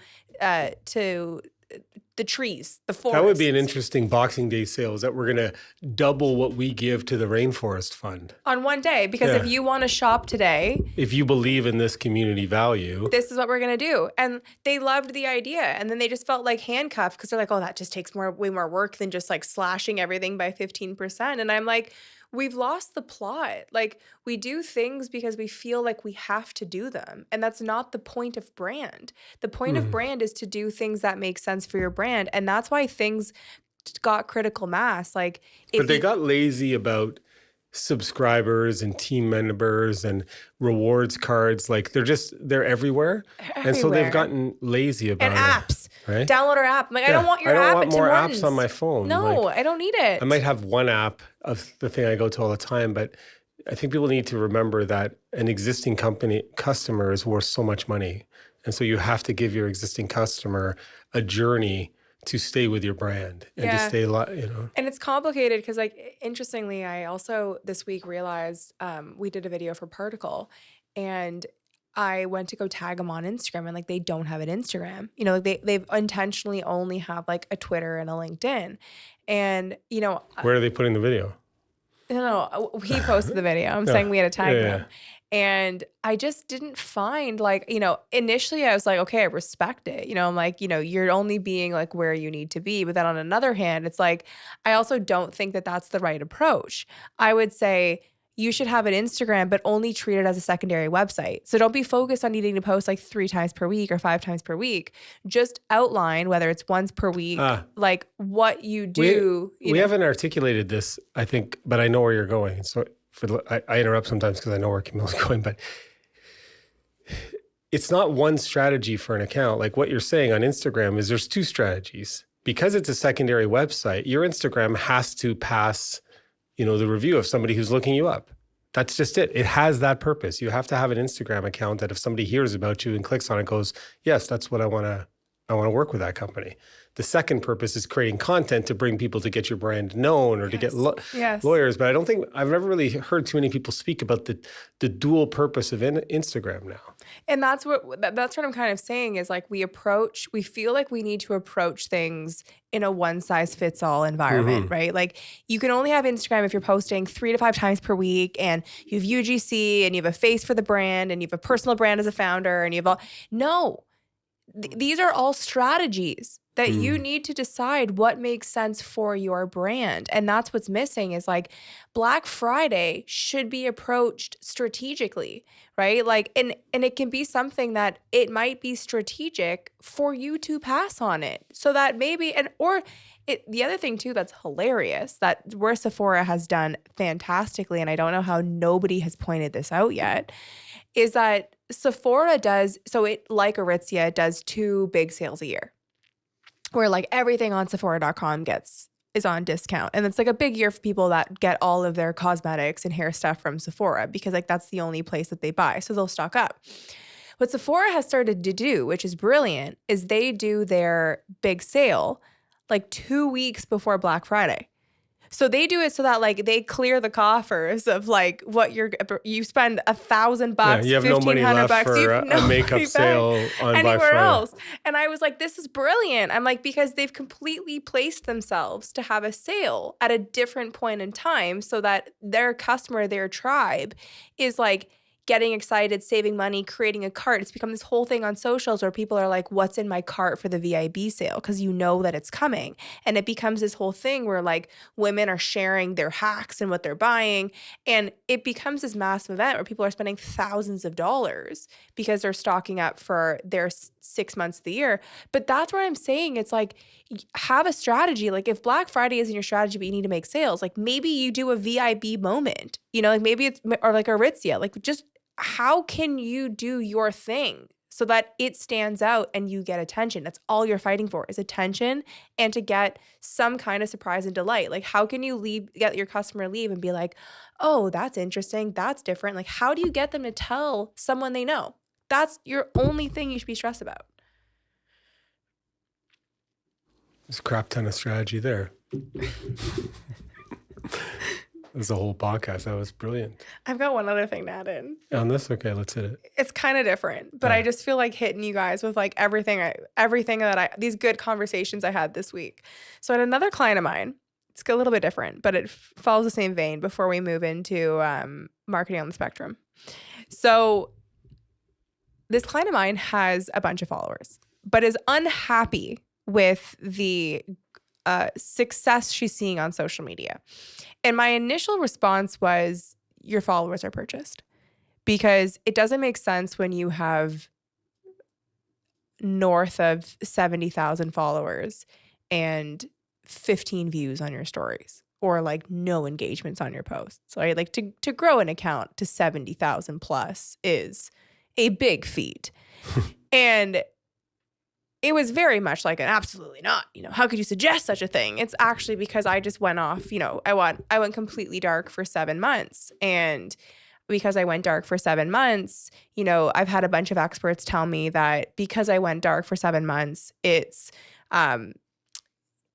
the trees, the forest. That would be an interesting Boxing Day sale, is that we're going to double what we give to the Rainforest Fund. On one day, because if you want to shop today, if you believe in this community value, this is what we're going to do. And they loved the idea. And then they just felt like handcuffed because they're like, oh, that just takes way more work than just like slashing everything by 15%. And I'm like, we've lost the plot. Like we do things because we feel like we have to do them. And that's not the point of brand. The point of brand is to do things that make sense for your brand. And that's why things got critical mass. Like, but they got lazy about subscribers and team members and rewards cards. Like they're everywhere. And so they've gotten lazy about and it. apps. Right? Download our app. I'm like, I don't want your app. I don't want more apps on my phone. No, like, I don't need it. I might have one app of the thing I go to all the time, but I think people need to remember that an existing customer is worth so much money. And so you have to give your existing customer a journey to stay with your brand and to stay, And it's complicated because, like, interestingly, I also this week realized we did a video for Particle, and I went to go tag them on Instagram, and like they don't have an Instagram. Like they've intentionally only have like a Twitter and a LinkedIn, and where are they putting the video? No, he posted the video. I'm saying we had to tag them. And I just didn't find initially I was like, okay, I respect it. I'm like, you're only being like where you need to be. But then on another hand, it's like, I also don't think that that's the right approach. I would say you should have an Instagram, but only treat it as a secondary website. So don't be focused on needing to post like 3 times per week or 5 times per week. Just outline, whether it's once per week, like what you do. We haven't articulated this, I think, but I know where you're going. So I interrupt sometimes because I know where Camille's going, but it's not one strategy for an account. Like what you're saying on Instagram is there's 2 strategies. Because it's a secondary website, your Instagram has to pass the review of somebody who's looking you up. That's just it. It has that purpose. You have to have an Instagram account that if somebody hears about you and clicks on it, goes, yes, that's what I want to I want to work with that company. The second purpose is creating content to bring people to get your brand known or to get Yes. lawyers. But I don't think I've never really heard too many people speak about the dual purpose of Instagram now. And that's what I'm kind of saying is like we feel like we need to approach things in a one size fits all environment, right? Like you can only have Instagram if you're posting 3 to 5 times per week and you have UGC and you have a face for the brand and you have a personal brand as a founder and you have all, no, these are all strategies that you need to decide what makes sense for your brand. And that's what's missing is like Black Friday should be approached strategically, right? Like, and it can be something that it might be strategic for you to pass on it so that maybe, the other thing too that's hilarious that where Sephora has done fantastically, and I don't know how nobody has pointed this out yet, is that Sephora does, so it, like Aritzia, does 2 big sales a year where like everything on Sephora.com is on discount. And it's like a big year for people that get all of their cosmetics and hair stuff from Sephora because like that's the only place that they buy. So they'll stock up. What Sephora has started to do, which is brilliant, is they do their big sale like 2 weeks before Black Friday. So they do it so that like they clear the coffers of like what you spend $1,000, Yeah, you have no money left for a makeup sale on Black anywhere Friday. else. And I was like, this is brilliant. I'm like, because they've completely placed themselves to have a sale at a different point in time so that their customer, their tribe is like getting excited, saving money, creating a cart. It's become this whole thing on socials where people are like, what's in my cart for the VIB sale? Because you know that it's coming. And it becomes this whole thing where like women are sharing their hacks and what they're buying. And it becomes this massive event where people are spending thousands of dollars because they're stocking up for their 6 months of the year. But that's what I'm saying. It's like, have a strategy. Like if Black Friday isn't your strategy, but you need to make sales, like maybe you do a VIB moment, you know, like maybe it's, or like Aritzia, like just how can you do your thing so that it stands out and you get attention? That's all you're fighting for is attention and to get some kind of surprise and delight. Like how can you get your customer leave and be like, oh, that's interesting. That's different. Like how do you get them to tell someone they know? That's your only thing you should be stressed about. There's a crap ton of strategy there. There's a whole podcast. That was brilliant. I've got one other thing to add in. On this? Okay, let's hit it. It's kind of different, but I just feel like hitting you guys with like everything these good conversations I had this week. So I had another client of mine. It's a little bit different, but it follows the same vein before we move into marketing on the spectrum. So this client of mine has a bunch of followers, but is unhappy with the success she's seeing on social media. And my initial response was, your followers are purchased. Because it doesn't make sense when you have north of 70,000 followers and 15 views on your stories or like no engagements on your posts. Right? Like to grow an account to 70,000 plus is a big feat. And it was very much like an absolutely not, you know, how could you suggest such a thing? It's actually because I just went off, you know, I went completely dark for 7 months. And because I went dark for 7 months, you know, I've had a bunch of experts tell me that because I went dark for 7 months, it's, I'm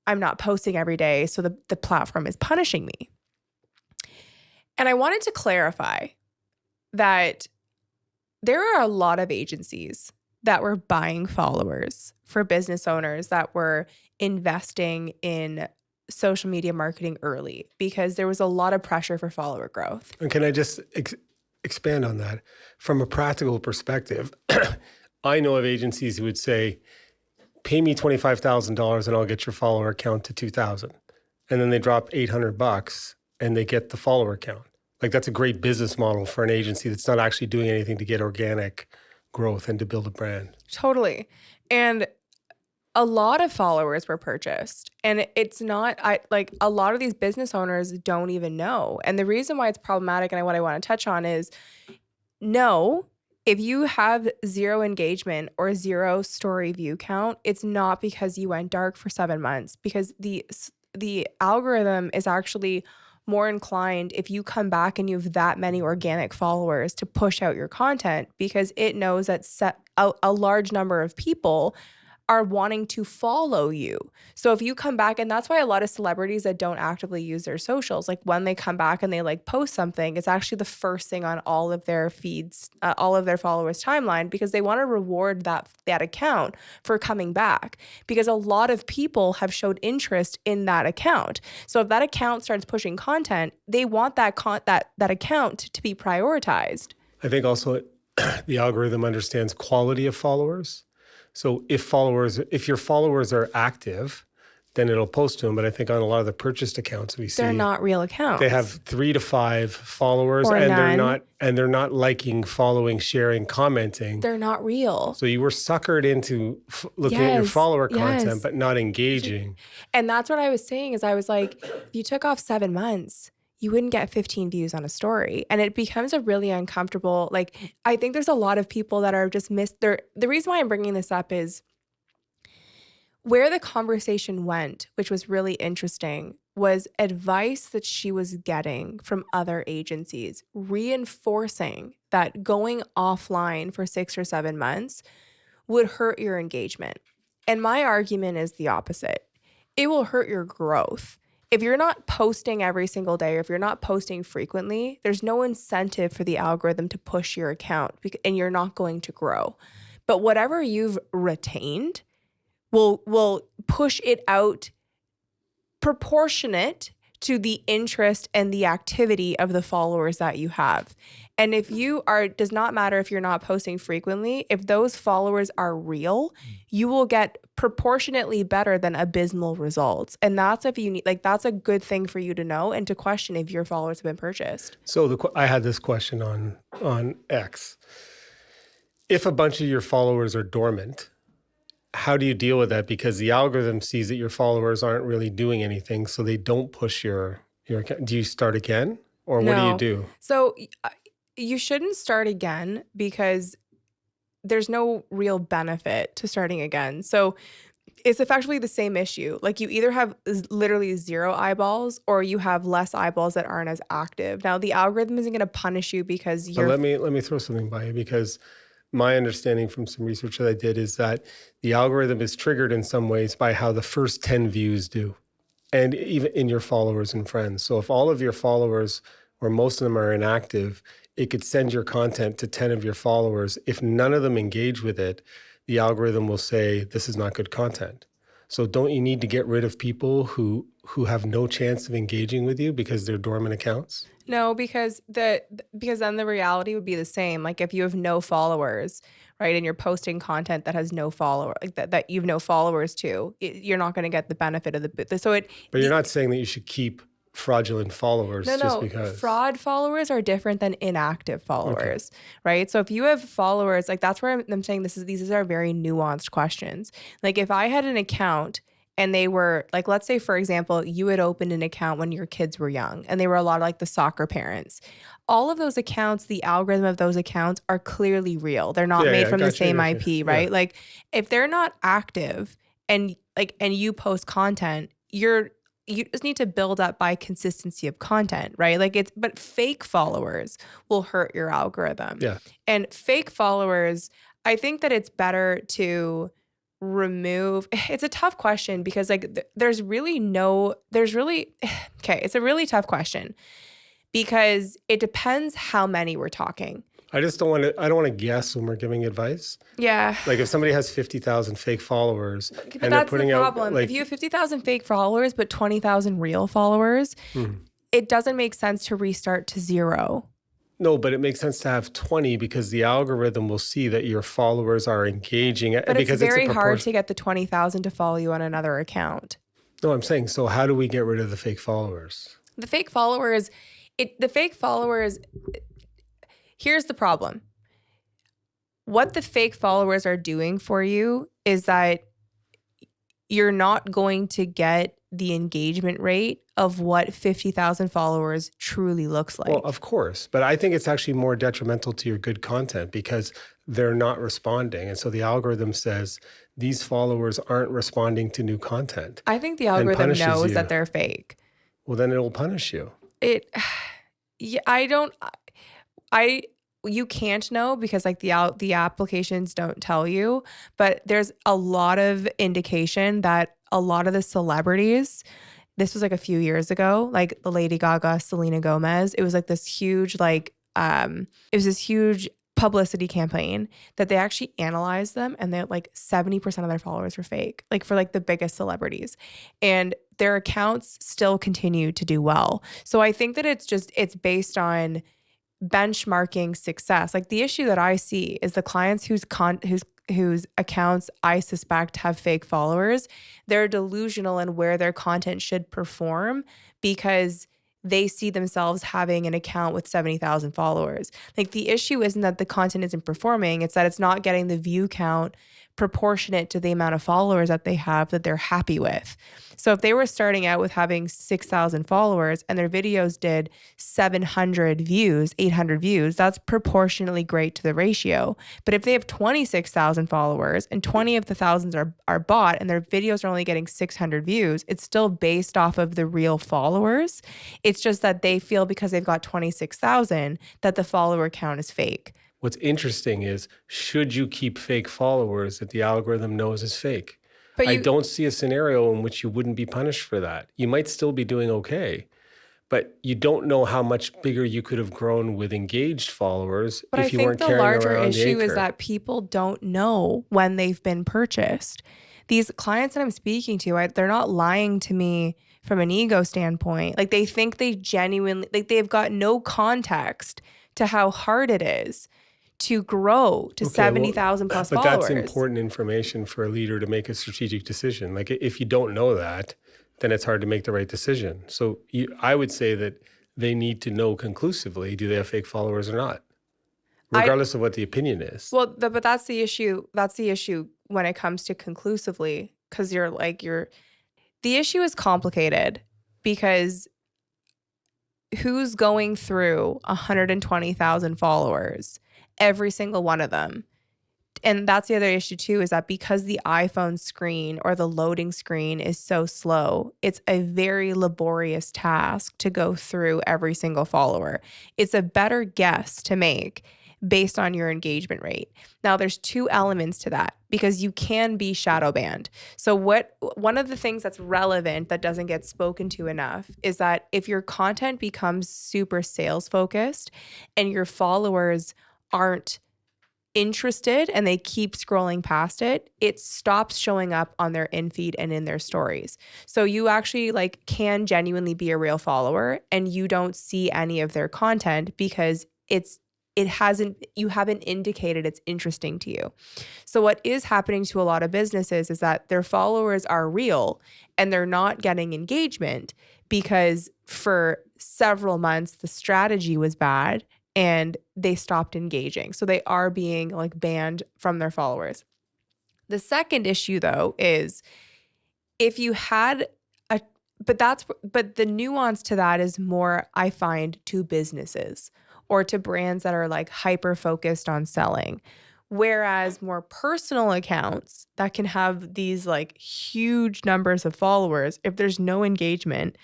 not posting every day. So the platform is punishing me. And I wanted to clarify that there are a lot of agencies that were buying followers for business owners that were investing in social media marketing early because there was a lot of pressure for follower growth. And can I just expand on that? From a practical perspective, I know of agencies who would say, pay me $25,000 and I'll get your follower count to 2,000. And then they drop $800 and they get the follower count. Like that's a great business model for an agency that's not actually doing anything to get organic growth and to build a brand. Totally. And a lot of followers were purchased. And it's not, a lot of these business owners don't even know. And the reason why it's problematic and what I want to touch on is, no, if you have 0 engagement or 0 story view count, it's not because you went dark for 7 months, because the algorithm is actually more inclined if you come back and you have that many organic followers to push out your content because it knows that a large number of people are wanting to follow you. So if you come back, and that's why a lot of celebrities that don't actively use their socials, like when they come back and they like post something, it's actually the first thing on all of their feeds, all of their followers' timeline, because they want to reward that account for coming back, because a lot of people have showed interest in that account. So if that account starts pushing content, they want that account to be prioritized. I think also the algorithm understands quality of followers. So if your followers are active, then it'll post to them. But I think on a lot of the purchased accounts we see, They're not real accounts. they have 3 to 5 followers, Or and none. they're not liking, following, sharing, commenting. They're not real. So you were suckered into looking at your Yes, follower content, yes. but not engaging. And that's what I was saying, is I was like, if you took off 7 months, you wouldn't get 15 views on a story. And it becomes a really uncomfortable, like, I think there's a lot of people that are just the reason why I'm bringing this up is where the conversation went, which was really interesting, was advice that she was getting from other agencies, reinforcing that going offline for 6 or 7 months would hurt your engagement. And my argument is the opposite. It will hurt your growth. If you're not posting every single day, or if you're not posting frequently, there's no incentive for the algorithm to push your account, and you're not going to grow. But whatever you've retained will push it out proportionate to the interest and the activity of the followers that you have. And if does not matter if you're not posting frequently, if those followers are real, you will get proportionately better than abysmal results. And that's that's a good thing for you to know and to question if your followers have been purchased. So I had this question on X. If a bunch of your followers are dormant, how do you deal with that? Because the algorithm sees that your followers aren't really doing anything, so they don't push your account. Do you start again, or what do you do? So you shouldn't start again, because there's no real benefit to starting again. So it's effectively the same issue. Like, you either have literally 0 eyeballs, or you have less eyeballs that aren't as active. Now, the algorithm isn't going to punish you because But let me throw something by you, because my understanding from some research that I did is that the algorithm is triggered in some ways by how the first 10 views do, and even in your followers and friends. So if all of your followers, or most of them, are inactive, it could send your content to 10 of your followers. If none of them engage with it, the algorithm will say, this is not good content. So don't you need to get rid of people who have no chance of engaging with you because they're dormant accounts? No, because then the reality would be the same. Like, if you have no followers, right, and you're posting content that has no follower, like that you've no followers to, you're not going to get the benefit of the. So But you're not saying that you should keep fraudulent followers just because. Fraud followers are different than inactive followers, right? So if you have followers, like, that's where I'm saying these are very nuanced questions. Like, if I had an account and they were like, let's say, for example, you had opened an account when your kids were young, and they were a lot of like the soccer parents. All of those accounts, the algorithm of those accounts are clearly real. They're not made from the same IP, right? Like, if they're not active and you post content, you just need to build up by consistency of content, right? But fake followers will hurt your algorithm. Yeah. And fake followers, I think that it's better to remove. It's a tough question, because like it's a really tough question, because it depends how many we're talking. I don't want to guess when we're giving advice. Yeah. Like, if somebody has 50,000 fake followers, But and they're that's putting the out, problem. like, If you have 50,000 fake followers but 20,000 real followers, it doesn't make sense to restart to 0. no, but it makes sense to have 20, because the algorithm will see that your followers are engaging. But because it's very hard to get the 20,000 to follow you on another account. No, I'm saying, so how do we get rid of the fake followers? The fake followers, here's the problem. What the fake followers are doing for you is that you're not going to get the engagement rate of what 50,000 followers truly looks like. Well, of course. But I think it's actually more detrimental to your good content, because they're not responding. And so the algorithm says these followers aren't responding to new content. I think the algorithm punishes knows you. that they're fake. Well, then it will punish you. you can't know because like the applications don't tell you, but there's a lot of indication that a lot of the celebrities, this was like a few years ago, like the Lady Gaga, Selena Gomez, it was like this huge it was this huge publicity campaign that they actually analyzed them, and they're like 70% of their followers were fake, like for like the biggest celebrities, and their accounts still continue to do well. So I think that it's based on benchmarking success. Like the issue that I see is the clients whose accounts I suspect have fake followers, they're delusional in where their content should perform because they see themselves having an account with 70,000 followers. Like the issue isn't that the content isn't performing, it's that it's not getting the view count proportionate to the amount of followers that they have that they're happy with. So if they were starting out with having 6,000 followers and their videos did 700 views, 800 views, that's proportionately great to the ratio. But if they have 26,000 followers and 20 of the thousands are bought and their videos are only getting 600 views, it's still based off of the real followers. It's just that they feel because they've got 26,000 that the follower count is fake. What's interesting is, should you keep fake followers that the algorithm knows is fake? But I don't see a scenario in which you wouldn't be punished for that. You might still be doing okay, but you don't know how much bigger you could have grown with engaged followers But if I you think weren't the carrying larger around the issue is anchor. that people don't know when they've been purchased. These clients that I'm speaking to, they're not lying to me from an ego standpoint. Like they think they genuinely, like they've got no context to how hard it is to grow to Okay, 70,000 plus but followers. that's important information for a leader to make a strategic decision. Like if you don't know that, then it's hard to make the right decision. So I would say that they need to know conclusively, do they have fake followers or not? Regardless of what the opinion is. Well, but that's the issue. That's the issue when it comes to conclusively, because the issue is complicated because who's going through 120,000 followers, every single one of them. And that's the other issue too, is that because the iPhone screen or the loading screen is so slow, it's a very laborious task to go through every single follower. It's a better guess to make based on your engagement rate. Now, there's two elements to that because you can be shadow banned. So one of the things that's relevant that doesn't get spoken to enough is that if your content becomes super sales focused and your followers aren't interested and they keep scrolling past it, it stops showing up on their in-feed and in their stories. So you actually can genuinely be a real follower and you don't see any of their content because you haven't indicated it's interesting to you. So what is happening to a lot of businesses is that their followers are real and they're not getting engagement because for several months the strategy was bad and they stopped engaging. So they are being banned from their followers. The second issue though is if you had but the nuance to that is more, I find, to businesses or to brands that are hyper focused on selling. Whereas more personal accounts that can have these huge numbers of followers, if there's no engagement,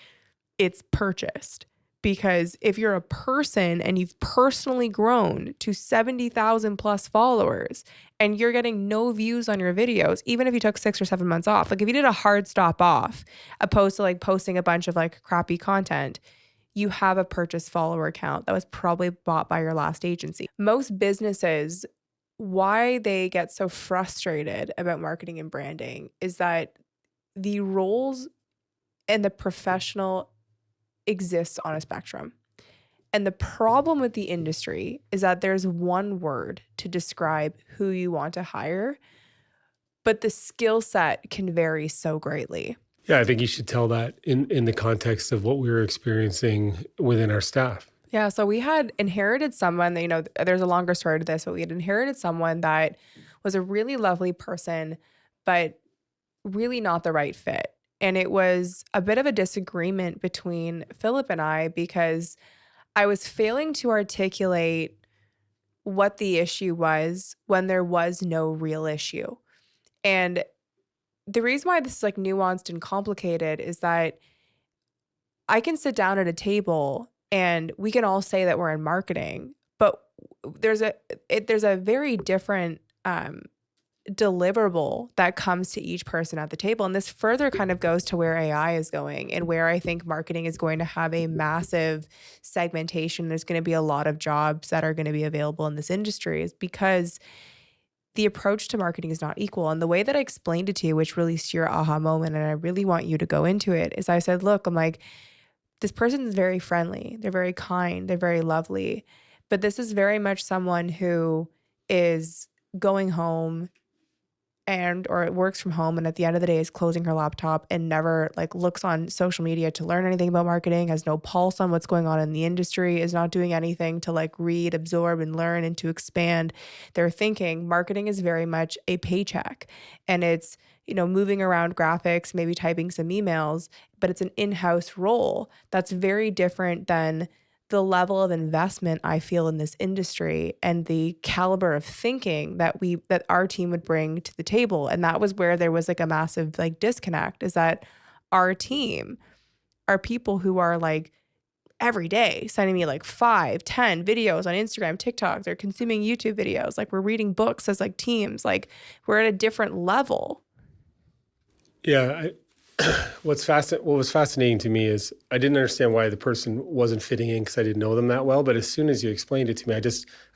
it's purchased. Because if you're a person and you've personally grown to 70,000 plus followers and you're getting no views on your videos, even if you took 6 or 7 months off, if you did a hard stop off, opposed to posting a bunch of crappy content, you have a purchase follower account that was probably bought by your last agency. Most businesses, why they get so frustrated about marketing and branding is that the roles and the professional exists on a spectrum. And the problem with the industry is that there's one word to describe who you want to hire, but the skill set can vary so greatly. Yeah, I think you should tell that in the context of what we were experiencing within our staff. Yeah, so we had inherited someone that, there's a longer story to this, but we had inherited someone that was a really lovely person, but really not the right fit. And it was a bit of a disagreement between Philip and I because I was failing to articulate what the issue was when there was no real issue. And the reason why this is nuanced and complicated is that I can sit down at a table and we can all say that we're in marketing, but there's a very different deliverable that comes to each person at the table. And this further kind of goes to where AI is going and where I think marketing is going to have a massive segmentation. There's going to be a lot of jobs that are going to be available in this industry, is because the approach to marketing is not equal. And the way that I explained it to you, which released your aha moment, and I really want you to go into it, is I said, look, I'm like, this person is very friendly. They're very kind. They're very lovely. But this is very much someone who is going home or it works from home, and at the end of the day is closing her laptop and never like looks on social media to learn anything about marketing, has no pulse on what's going on in the industry, is not doing anything to like read, absorb, and learn and to expand their thinking. Marketing is very much a paycheck, and it's, you know, moving around graphics, maybe typing some emails, but it's an in-house role that's very different than the level of investment I feel in this industry and the caliber of thinking that our team would bring to the table. And that was where there was like a massive like disconnect, is that our team are people who are like every day sending me like 5, 10 videos on Instagram, TikTok. They're consuming YouTube videos. Like we're reading books as like teams. Like we're at a different level. Yeah. What was fascinating to me is I didn't understand why the person wasn't fitting in because I didn't know them that well. But as soon as you explained it to me,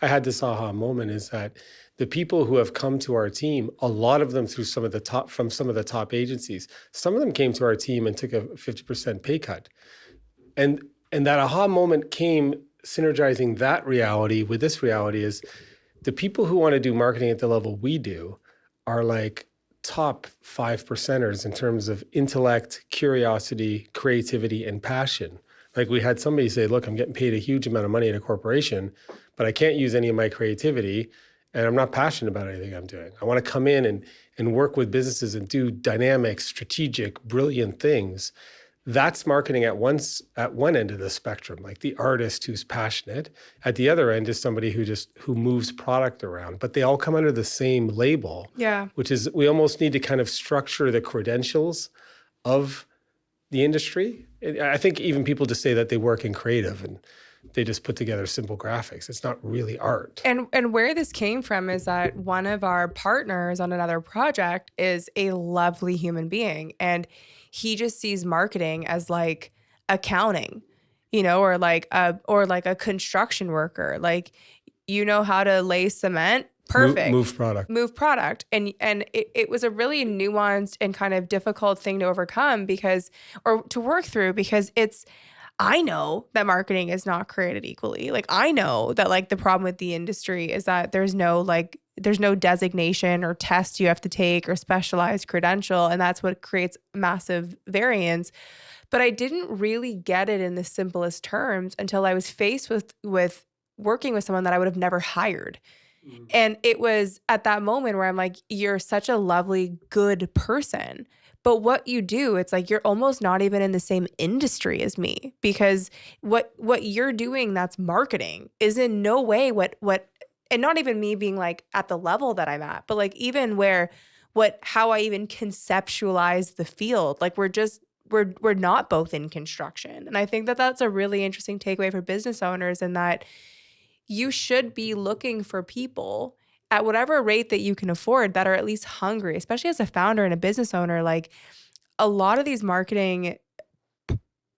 I had this aha moment, is that the people who have come to our team, a lot of them from some of the top agencies, some of them came to our team and took a 50% pay cut. And that aha moment came synergizing that reality with this reality, is the people who want to do marketing at the level we do are like top 5%ers in terms of intellect, curiosity, creativity, and passion. Like we had somebody say, look, I'm getting paid a huge amount of money at a corporation, but I can't use any of my creativity and I'm not passionate about anything I'm doing. I want to come in and work with businesses and do dynamic, strategic, brilliant things. That's marketing at one end of the spectrum, like the artist who's passionate. At the other end is somebody who moves product around, but they all come under the same label. Yeah. Which is, we almost need to kind of structure the credentials of the industry. I think even people just say that they work in creative and they just put together simple graphics. It's not really art. And where this came from is that one of our partners on another project is a lovely human being, and he just sees marketing as like accounting, you know, or like a construction worker. Like, you know how to lay cement? Perfect. Move product. And it was a really nuanced and kind of difficult thing to overcome to work through, because I know that marketing is not created equally. Like, I know that like the problem with the industry is that there's no designation or test you have to take or specialized credential. And that's what creates massive variance. But I didn't really get it in the simplest terms until I was faced with working with someone that I would have never hired. Mm-hmm. And it was at that moment where I'm like, you're such a lovely, good person. But what you do, it's like you're almost not even in the same industry as me, because what you're doing that's marketing is in no way what and not even me being like at the level that I'm at, but like even how I even conceptualize the field. Like we're not both in construction. And I think that that's a really interesting takeaway for business owners, in that you should be looking for people at whatever rate that you can afford that are at least hungry, especially as a founder and a business owner. Like a lot of these marketing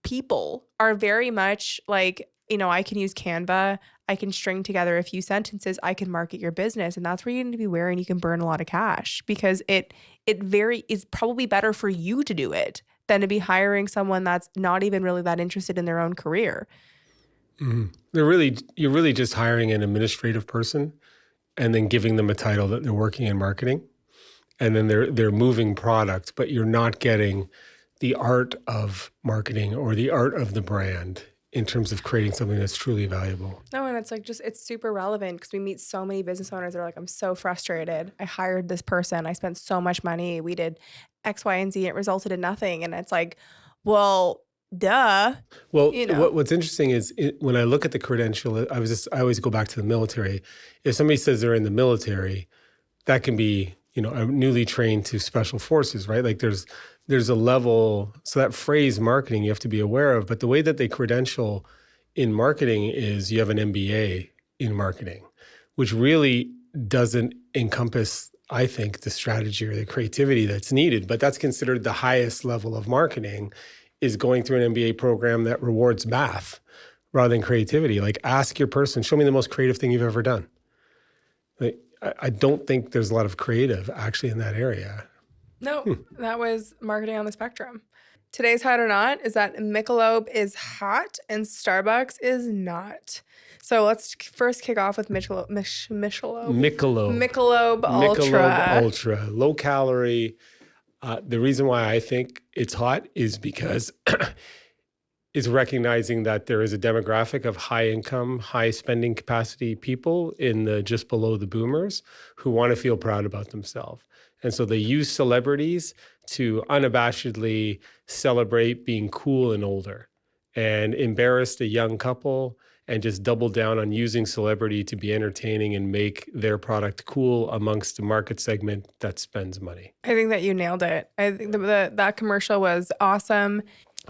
people are very much like, you know, I can use Canva, I can string together a few sentences, I can market your business. And that's where you need to be wary, and you can burn a lot of cash, because it is probably better for you to do it than to be hiring someone that's not even really that interested in their own career. Mm-hmm. You're really just hiring an administrative person and then giving them a title that they're working in marketing, and then they're moving product, but you're not getting the art of marketing or the art of the brand in terms of creating something that's truly valuable. No, and it's like it's super relevant, because we meet so many business owners that are like, I'm so frustrated. I hired this person. I spent so much money. We did X, Y, and Z. And it resulted in nothing. And it's like, well, duh. Well, you know? What's interesting is when I look at the credential, I always go back to the military. If somebody says they're in the military, that can be, you know, newly trained to special forces, right? Like there's a level. So that phrase marketing you have to be aware of. But the way that they credential in marketing is you have an MBA in marketing, which really doesn't encompass, I think, the strategy or the creativity that's needed. But that's considered the highest level of marketing, is going through an MBA program that rewards math rather than creativity. Like, ask your person, show me the most creative thing you've ever done. Like, I don't think there's a lot of creative actually in that area. No, that was marketing on the spectrum. Today's hot or not is that Michelob is hot and Starbucks is not. So let's first kick off with Michelob. Michelob Ultra. Ultra, low calorie. The reason why I think it's hot is because it's recognizing that there is a demographic of high income, high spending capacity people in the just below the boomers who want to feel proud about themselves. And so they use celebrities to unabashedly celebrate being cool and older, and embarrass a young couple and just double down on using celebrity to be entertaining and make their product cool amongst the market segment that spends money. I think that you nailed it. I think that commercial was awesome.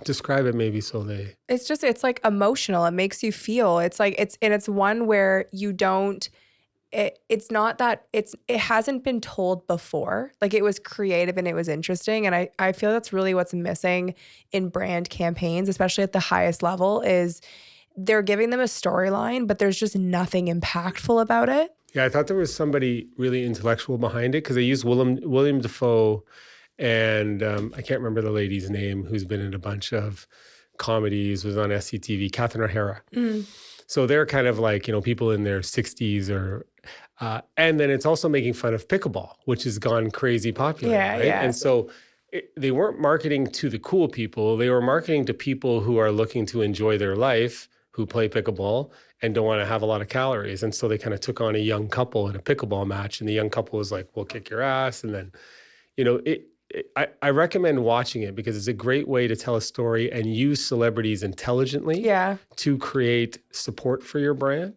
Describe it maybe so they... It's like emotional. It makes you feel. It's like, it's one where you don't, it's not that it hasn't been told before. Like, it was creative and it was interesting. And I feel that's really what's missing in brand campaigns, especially at the highest level, is they're giving them a storyline, but there's just nothing impactful about it. Yeah, I thought there was somebody really intellectual behind it, because they used William Dafoe and I can't remember the lady's name, who's been in a bunch of comedies, was on SCTV, Catherine O'Hara. So they're kind of like, people in their 60s or, and then it's also making fun of pickleball, which has gone crazy popular. Yeah, right? yeah. And so they weren't marketing to the cool people. They were marketing to people who are looking to enjoy their life, who play pickleball and don't want to have a lot of calories. And so they kind of took on a young couple in a pickleball match, and the young couple was like, we'll kick your ass. And then, I recommend watching it because it's a great way to tell a story and use celebrities intelligently to create support for your brand.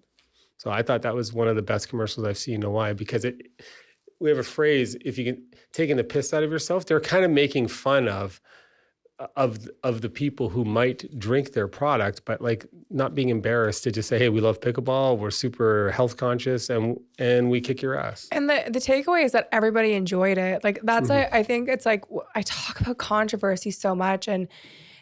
So I thought that was one of the best commercials I've seen in a while, because we have a phrase, if you can taking the piss out of yourself, they're kind of making fun of the people who might drink their product, but like not being embarrassed to just say, hey, we love pickleball, we're super health conscious, and we kick your ass. And the takeaway is that everybody enjoyed it. Like, that's I think it's like, I talk about controversy so much, and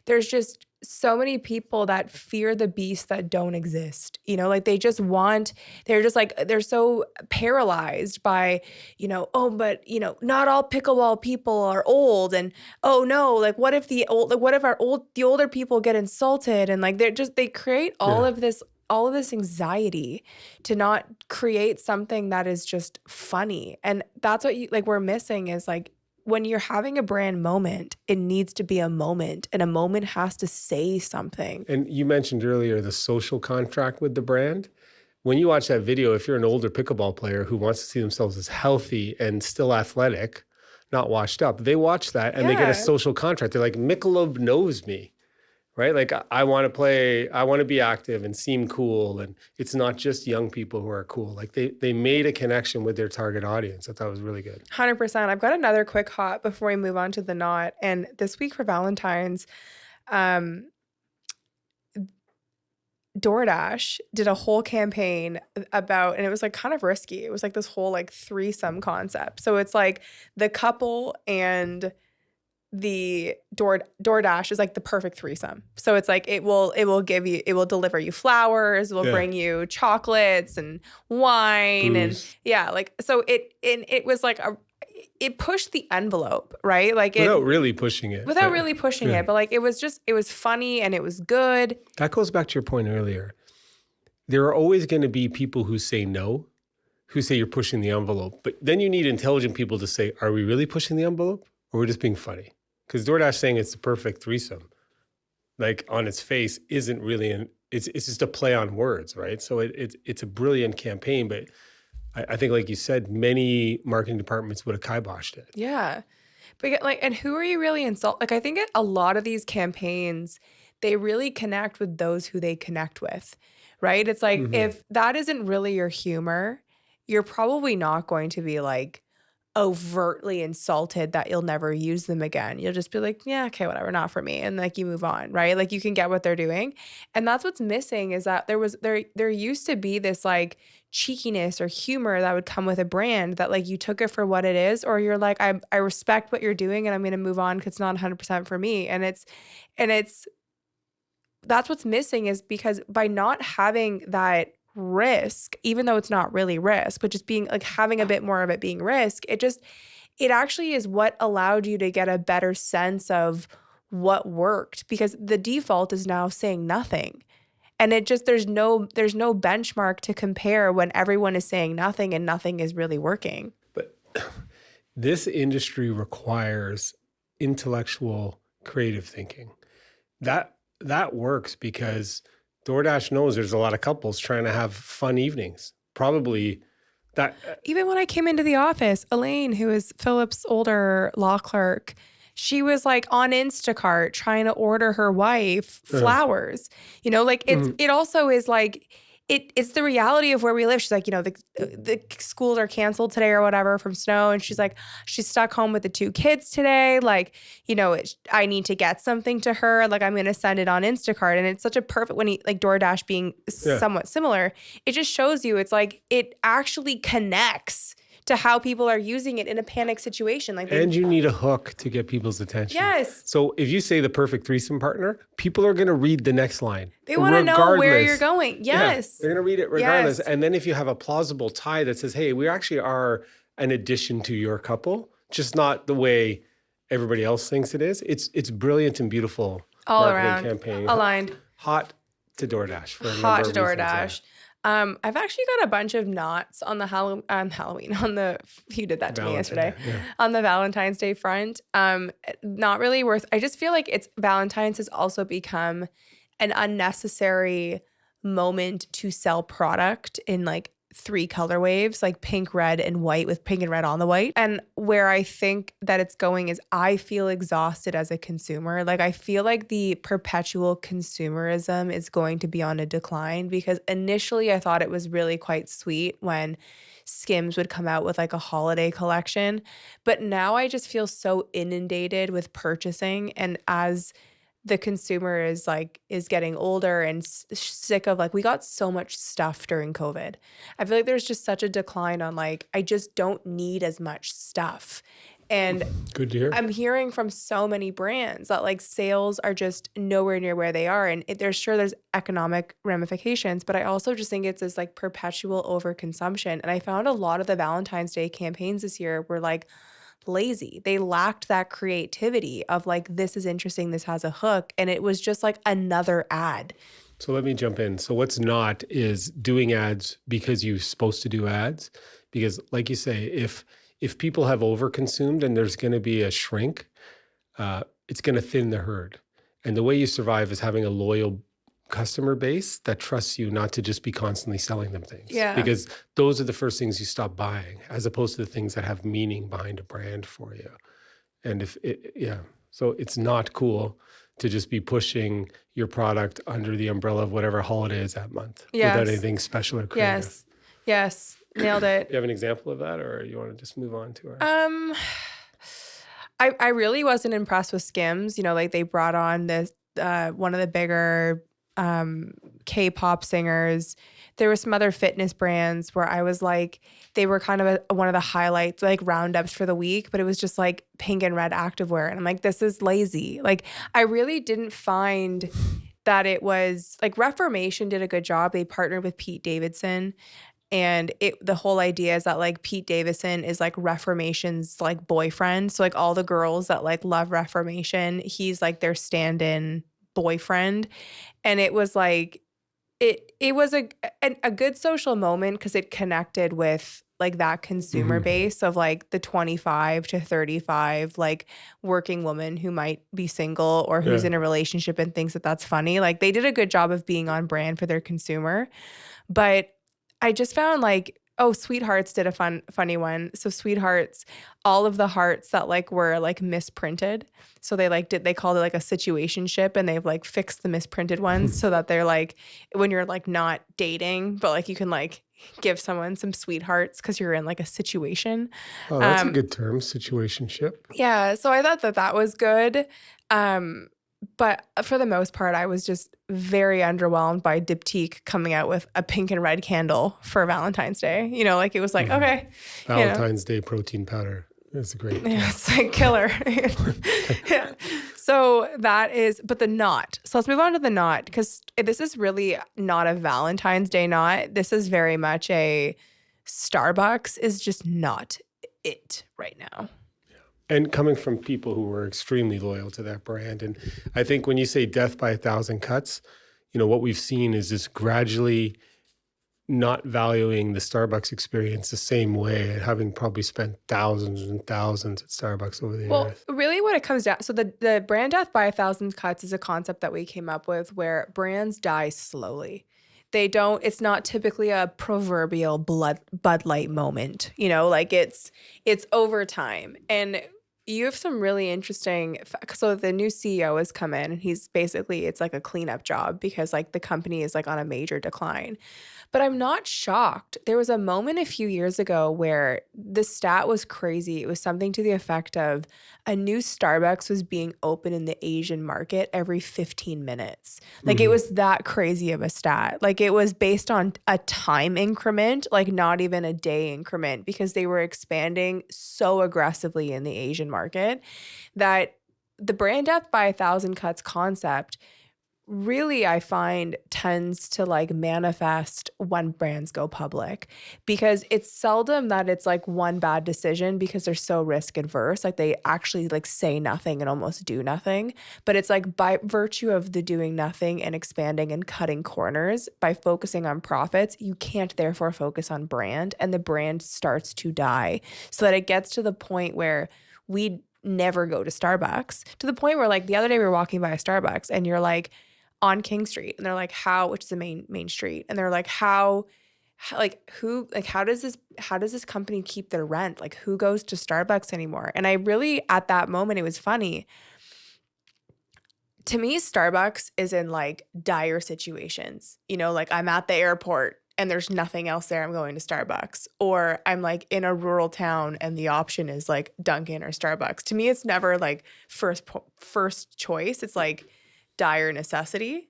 there's just so many people that fear the beasts that don't exist. Like, they're just like, they're so paralyzed by, but not all pickleball people are old, and oh no, like what if the older people get insulted, and like they create all of this anxiety to not create something that is just funny. And that's what we're missing, is like, when you're having a brand moment, it needs to be a moment, and a moment has to say something. And you mentioned earlier the social contract with the brand. When you watch that video, if you're an older pickleball player who wants to see themselves as healthy and still athletic, not washed up, they watch that and they get a social contract. They're like, Michelob knows me, right? Like, I want to play, I want to be active and seem cool. And it's not just young people who are cool. Like, they made a connection with their target audience. I thought it was really good. 100%. I've got another quick hot before we move on to the not. And this week for Valentine's, DoorDash did a whole campaign about, and it was like kind of risky. It was like this whole like threesome concept. So it's like the couple and the DoorDash is like the perfect threesome. So it's like it will deliver you flowers, it will bring you chocolates and wine, booze. And like, so it was like it pushed the envelope, right? Like, without really pushing it. Without really pushing it, but like it was funny and it was good. That goes back to your point earlier. There are always going to be people who say no, who say you're pushing the envelope, but then you need intelligent people to say, are we really pushing the envelope, or we're just being funny? Because DoorDash saying it's the perfect threesome, like on its face, isn't really it's just a play on words, right? So it's a brilliant campaign, but I think, like you said, many marketing departments would have kiboshed it. Yeah. But like, and who are you really Like, I think a lot of these campaigns, they really connect with those who they connect with, right? It's like, if that isn't really your humor, you're probably not going to be like, overtly insulted that you'll never use them again. You'll just be like, yeah, okay, whatever, not for me. And like you move on, right? Like you can get what they're doing. And that's what's missing is that there used to be this like cheekiness or humor that would come with a brand that like you took it for what it is, or you're like, I respect what you're doing and I'm going to move on because it's not 100% for me. And it's that's what's missing, is because by not having that risk, even though it's not really risk, but just being like having a bit more of it being risk, it actually is what allowed you to get a better sense of what worked, because the default is now saying nothing. And it just, there's no benchmark to compare when everyone is saying nothing and nothing is really working. But this industry requires intellectual, creative thinking. That works because DoorDash knows there's a lot of couples trying to have fun evenings. Probably that. Even when I came into the office, Elaine, who is Philip's older law clerk, she was like on Instacart trying to order her wife flowers. You know, like it also is like, it's the reality of where we live. She's like, you know, the schools are canceled today or whatever from snow. And she's like, she's stuck home with the 2 kids today. Like, you know, I need to get something to her. Like, I'm going to send it on Instacart. And it's such a perfect, when like DoorDash being somewhat similar, it just shows you, it's like, it actually connects to how people are using it in a panic situation. Like, and you need a hook to get people's attention. Yes. So if you say the perfect threesome partner, people are going to read the next line. They want to know where you're going. Yes. Yeah, they're going to read it regardless. Yes. And then if you have a plausible tie that says, hey, we actually are an addition to your couple, just not the way everybody else thinks it is. It's brilliant and beautiful. All marketing around. campaign. Aligned. Hot to DoorDash. For a Hot number to of reasons, DoorDash. I've actually got a bunch of knots on the Halloween on the, you did that to me yesterday, on the Valentine's Day front. Not really worth, I just feel like Valentine's has also become an unnecessary moment to sell product in like 3 color waves, like pink, red, and white, with pink and red on the white. And where I think that it's going is I feel exhausted as a consumer. Like, I feel like the perpetual consumerism is going to be on a decline, because initially I thought it was really quite sweet when Skims would come out with like a holiday collection. But now I just feel so inundated with purchasing. And as the consumer is getting older and sick of, like, we got so much stuff during COVID. I feel like there's just such a decline on, like, I just don't need as much stuff. And good to hear. I'm hearing from so many brands that like sales are just nowhere near where they are. And there's economic ramifications, but I also just think it's this like perpetual overconsumption. And I found a lot of the Valentine's Day campaigns this year were like lazy. They lacked that creativity of like, this is interesting, this has a hook, and it was just like another ad. So let me jump in. So what's not is doing ads because you're supposed to do ads, because like you say, if people have overconsumed and there's going to be a shrink, it's going to thin the herd. And the way you survive is having a loyal customer base that trusts you not to just be constantly selling them things. Yeah. Because those are the first things you stop buying, as opposed to the things that have meaning behind a brand for you. And so it's not cool to just be pushing your product under the umbrella of whatever holiday is that month without anything special or creative. Yes. Nailed it. You have an example of that, or you want to just move on to her? I really wasn't impressed with Skims. You know, like they brought on this one of the bigger K-pop singers. There were some other fitness brands where I was like, they were kind of one of the highlights, like roundups for the week, but it was just like pink and red activewear. And I'm like, this is lazy. Like, I really didn't find that it was like Reformation did a good job. They partnered with Pete Davidson. And the whole idea is that like Pete Davidson is like Reformation's like boyfriend. So like all the girls that like love Reformation, he's like their stand-in boyfriend. And it was like, it was a good social moment because it connected with like that consumer base of like the 25 to 35 like working woman who might be single or who's in a relationship and thinks that that's funny. Like they did a good job of being on brand for their consumer. But I just found like, Sweethearts did a funny one. So Sweethearts, all of the hearts that like were like misprinted. So they called it like a situationship, and they've like fixed the misprinted ones so that they're like, when you're like not dating, but like you can like give someone some sweethearts because you're in like a situation. Oh, that's a Um, good term, situationship. Yeah, so I thought that that was good. But for the most part, I was just very underwhelmed by Diptyque coming out with a pink and red candle for Valentine's Day. You know, like it was like, okay, you know, Valentine's Day protein powder is great. yeah, it's like killer. Yeah. So that is, but the knot. So let's move on to the knot because this is really not a Valentine's Day knot. This is very much a Starbucks is just not it right now. And coming from people who were extremely loyal to that brand. And I think when you say death by 1,000 cuts, you know, what we've seen is this gradually not valuing the Starbucks experience the same way, having probably spent thousands and thousands at Starbucks over the Well, years. really what it comes down, so the brand death by 1,000 cuts is a concept that we came up with where brands die slowly. They don't, it's not typically a proverbial Bud Light moment, you know, like it's over time. And you have some really interesting, so the new CEO has come in and he's basically, it's like a cleanup job because like the company is like on a major decline. But I'm not shocked. There was a moment a few years ago where the stat was crazy. It was something to the effect of a new Starbucks was being opened in the Asian market every 15 minutes. Like it was that crazy of a stat. Like it was based on a time increment, like not even a day increment, because they were expanding so aggressively in the Asian market that the brand death by 1,000 cuts concept really I find tends to like manifest when brands go public because it's seldom that it's like one bad decision because they're so risk adverse. Like they actually like say nothing and almost do nothing. But it's like by virtue of the doing nothing and expanding and cutting corners by focusing on profits, you can't therefore focus on brand and the brand starts to die so that it gets to the point where we never go to Starbucks, to the point where like the other day we were walking by a Starbucks and you're like, on King Street, and they're like, how, which is the main street, and they're like, how does this company keep their rent? Like, who goes to Starbucks anymore? And I really, at that moment, it was funny. To me, Starbucks is in like dire situations. You know, like I'm at the airport and there's nothing else there. I'm going to Starbucks, or I'm like in a rural town and the option is like Dunkin' or Starbucks. To me, it's never like first choice. It's like dire necessity.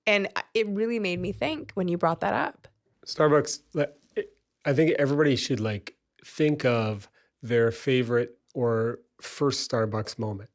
And it really made me think when you brought that up. Starbucks, I think everybody should like think of their favorite or first Starbucks moment,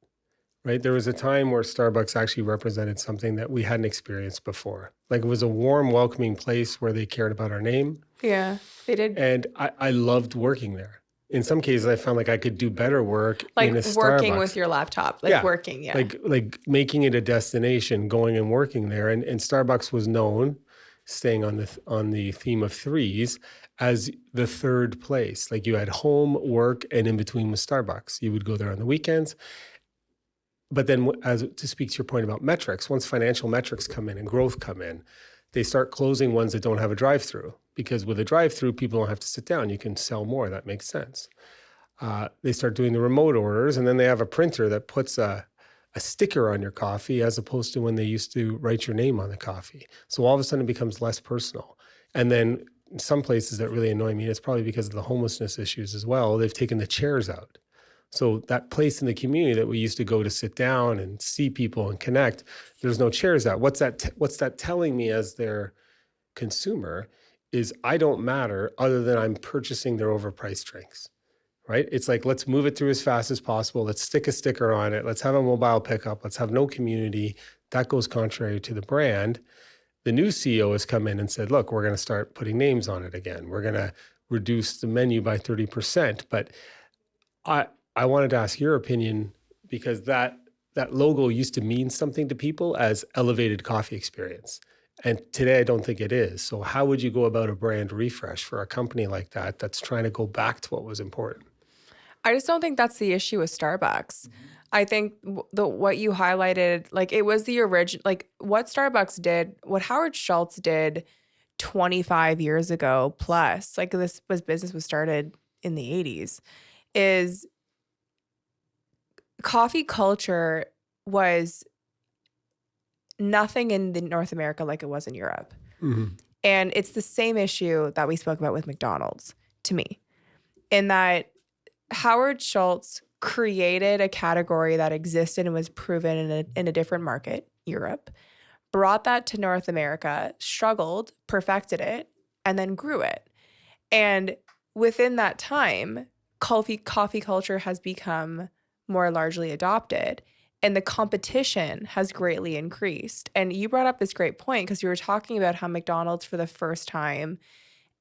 right? There was a time where Starbucks actually represented something that we hadn't experienced before. Like it was a warm, welcoming place where they cared about our name. Yeah, they did. And I loved working there. In some cases, I found like I could do better work Like in a working Starbucks. with your laptop, like working, yeah. Like making it a destination, going and working there. And Starbucks was known, staying on the theme of threes, as the third place. Like you had home, work, and in between was Starbucks. You would go there on the weekends. But then as to speak to your point about metrics, once financial metrics come in and growth come in, they start closing ones that don't have a drive-through. Because with a drive-through, people don't have to sit down. You can sell more. That makes sense. They start doing the remote orders, and then they have a printer that puts a sticker on your coffee as opposed to when they used to write your name on the coffee. So all of a sudden it becomes less personal. And then in some places that really annoy me, it's probably because of the homelessness issues as well, they've taken the chairs out. So that place in the community that we used to go to sit down and see people and connect, there's no chairs out. What's that telling me as their consumer is I don't matter other than I'm purchasing their overpriced drinks, right? It's like, let's move it through as fast as possible. Let's stick a sticker on it. Let's have a mobile pickup. Let's have no community. That goes contrary to the brand. The new CEO has come in and said, look, we're going to start putting names on it again. We're going to reduce the menu by 30%. But I wanted to ask your opinion because that logo used to mean something to people as elevated coffee experience. And today I don't think it is. So how would you go about a brand refresh for a company like that that's trying to go back to what was important? I just don't think that's the issue with Starbucks. I think what you highlighted, like it was the original, like what Starbucks did, what Howard Schultz did 25 years ago plus, like business was started in the 80s, is coffee culture was nothing in North America like it was in Europe. Mm-hmm. And it's the same issue that we spoke about with McDonald's to me, in that Howard Schultz created a category that existed and was proven in a different market, Europe, brought that to North America, struggled, perfected it, and then grew it. And within that time, coffee culture has become more largely adopted, and the competition has greatly increased. And you brought up this great point because you were talking about how McDonald's for the first time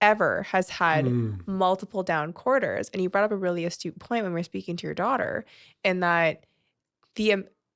ever has had multiple down quarters. And you brought up a really astute point when we were speaking to your daughter, in that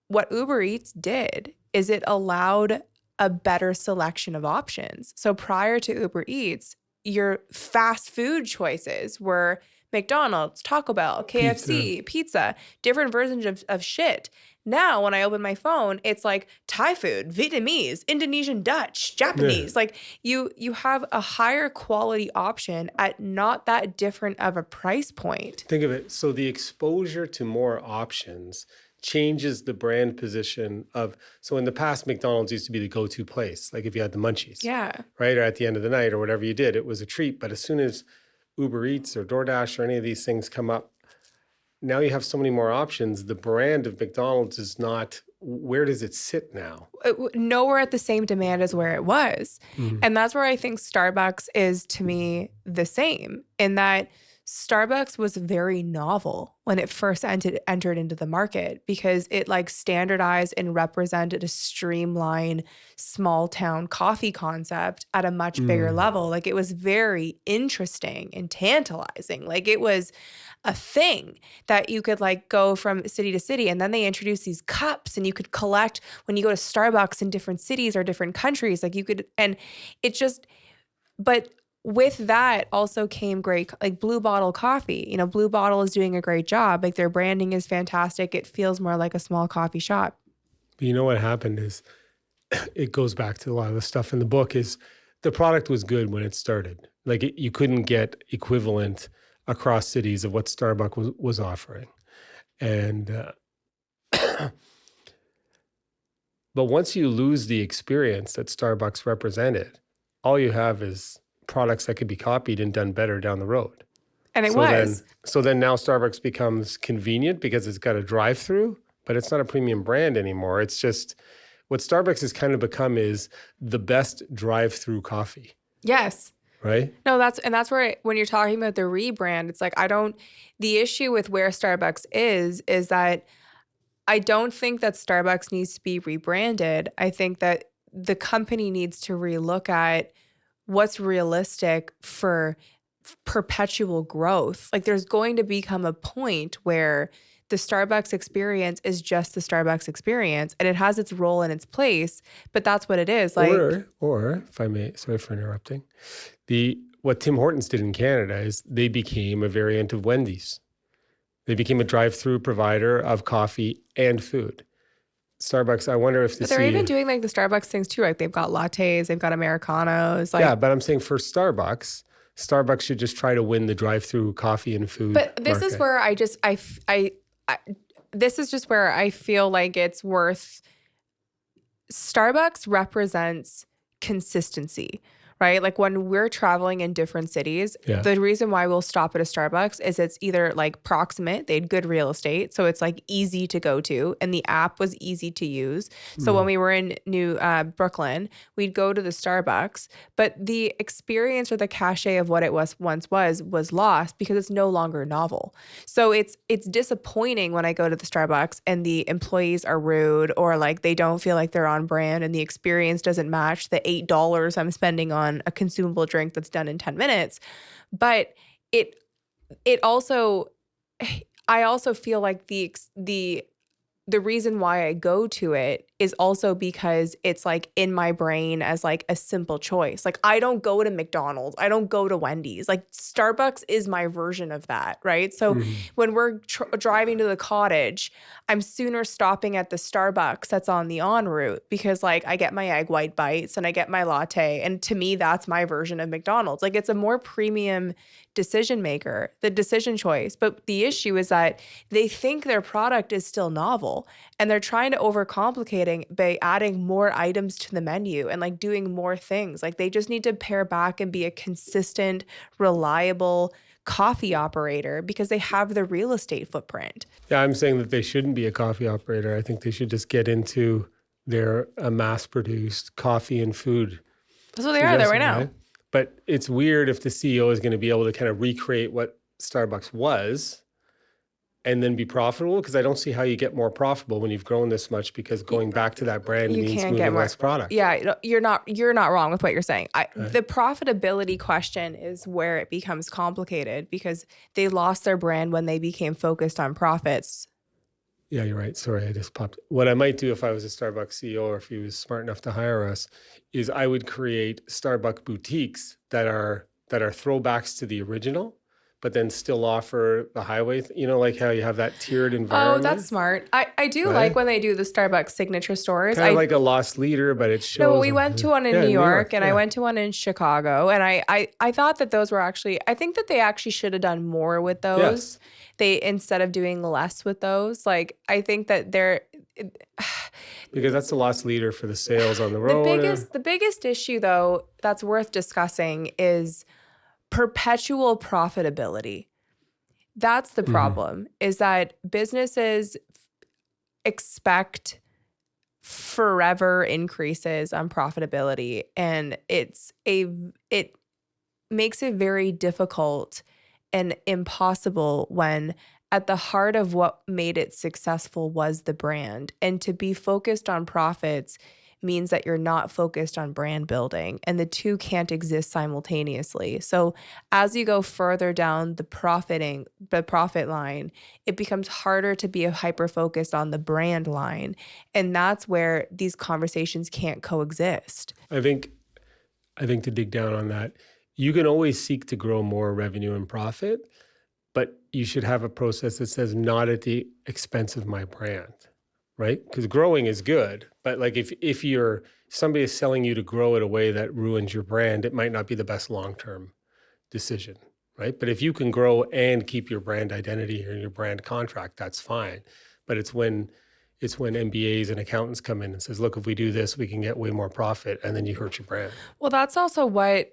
what Uber Eats did is it allowed a better selection of options. So prior to Uber Eats, your fast food choices were McDonald's, Taco Bell, KFC, pizza, different versions of shit. Now, when I open my phone, it's like Thai food, Vietnamese, Indonesian, Dutch, Japanese. Like you have a higher quality option at not that different of a price point. Think of it. So the exposure to more options changes the brand position of, so in the past, McDonald's used to be the go-to place. Like if you had the munchies, right? Or at the end of the night or whatever you did, it was a treat. But as soon as Uber Eats or DoorDash or any of these things come up, now you have so many more options. The brand of McDonald's is not, where does it sit now? Nowhere at the same demand as where it was. And that's where I think Starbucks is, to me, the same, in that Starbucks was very novel when it first entered into the market, because it like standardized and represented a streamlined small town coffee concept at a much bigger level. Like it was very interesting and tantalizing. Like it was a thing that you could like go from city to city. And then they introduced these cups and you could collect when you go to Starbucks in different cities or different countries. Like you could, and it just, but with that also came great, like Blue Bottle coffee. You know, Blue Bottle is doing a great job. Like their branding is fantastic. It feels more like a small coffee shop. But you know what happened is, it goes back to a lot of the stuff in the book, is the product was good when it started. Like you couldn't get equivalent across cities of what Starbucks was offering. And, but once you lose the experience that Starbucks represented, all you have is products that could be copied and done better down the road. And it so was. Then now Starbucks becomes convenient because it's got a drive-through, but it's not a premium brand anymore. It's just, what Starbucks has kind of become is the best drive-through coffee. Yes. Right? No, that's where when you're talking about the rebrand, it's like the issue with where Starbucks is that I don't think that Starbucks needs to be rebranded. I think that the company needs to relook at what's realistic for perpetual growth. Like there's going to become a point where the Starbucks experience is just the Starbucks experience and it has its role and its place, but that's what it is. Like, or if I may, sorry for interrupting, what Tim Hortons did in Canada is they became a variant of Wendy's. They became a drive-through provider of coffee and food. Starbucks, I wonder if they're even doing like the Starbucks things too. Like they've got lattes, they've got Americanos. Like, yeah, but I'm saying for Starbucks should just try to win the drive-through coffee and food. But this market. is where this is just where I feel like it's worth. Starbucks represents consistency. Right? Like when we're traveling in different cities, the reason why we'll stop at a Starbucks is it's either like proximate, they had good real estate, so it's like easy to go to, and the app was easy to use. So when we were in Brooklyn, we'd go to the Starbucks, but the experience or the cachet of what it was lost because it's no longer novel. So it's disappointing when I go to the Starbucks and the employees are rude or like they don't feel like they're on brand and the experience doesn't match the $8 I'm spending on a consumable drink that's done in 10 minutes. But it also, I also feel like the reason why I go to it is also because it's like in my brain as like a simple choice. Like I don't go to McDonald's. I don't go to Wendy's. Like Starbucks is my version of that, right? So when we're driving to the cottage, I'm sooner stopping at the Starbucks that's on the en route because like I get my egg white bites and I get my latte. And to me, that's my version of McDonald's. Like it's a more premium decision maker, the decision choice. But the issue is that they think their product is still novel and they're trying to overcomplicate it profiting by adding more items to the menu and like doing more things. Like they just need to pare back and be a consistent, reliable coffee operator because they have the real estate footprint. Yeah, I'm saying that they shouldn't be a coffee operator. I think they should just get into their mass-produced coffee and food. That's what they are there right now. Right? But it's weird if the CEO is going to be able to kind of recreate what Starbucks was and then be profitable, because I don't see how you get more profitable when you've grown this much, because going back to that brand You means can't moving get more less product. Yeah, you're not wrong with what you're saying. The profitability question is where it becomes complicated because they lost their brand when they became focused on profits. Yeah, you're right. Sorry, I just popped. What I might do if I was a Starbucks CEO, or if he was smart enough to hire us, is I would create Starbucks boutiques that are throwbacks to the original, but then still offer the highway. You know, like how you have that tiered environment. Oh, that's smart. I do Right? like when they do the Starbucks signature stores. Kind of like a lost leader, but it shows. No, we went to one in Yeah, New York and I yeah. went to one in Chicago, and I thought that those were actually, I think that they actually should have done more with those. Yes. They, instead of doing less with those, like I think that they're Because that's the lost leader for the sales on the road. the biggest issue though that's worth discussing is perpetual profitability. That's the problem, is that businesses expect forever increases on profitability, and it makes it very difficult and impossible when at the heart of what made it successful was the brand. And to be focused on profits means that you're not focused on brand building, and the two can't exist simultaneously. So as you go further down the profit line, it becomes harder to be hyper focused on the brand line. And that's where these conversations can't coexist. I think to dig down on that, you can always seek to grow more revenue and profit, but you should have a process that says not at the expense of my brand, right? Because growing is good, but like if somebody is selling you to grow in a way that ruins your brand, it might not be the best long-term decision, right? But if you can grow and keep your brand identity or your brand contract, that's fine. But it's when MBAs and accountants come in and says, look, if we do this, we can get way more profit, and then you hurt your brand. Well, that's also what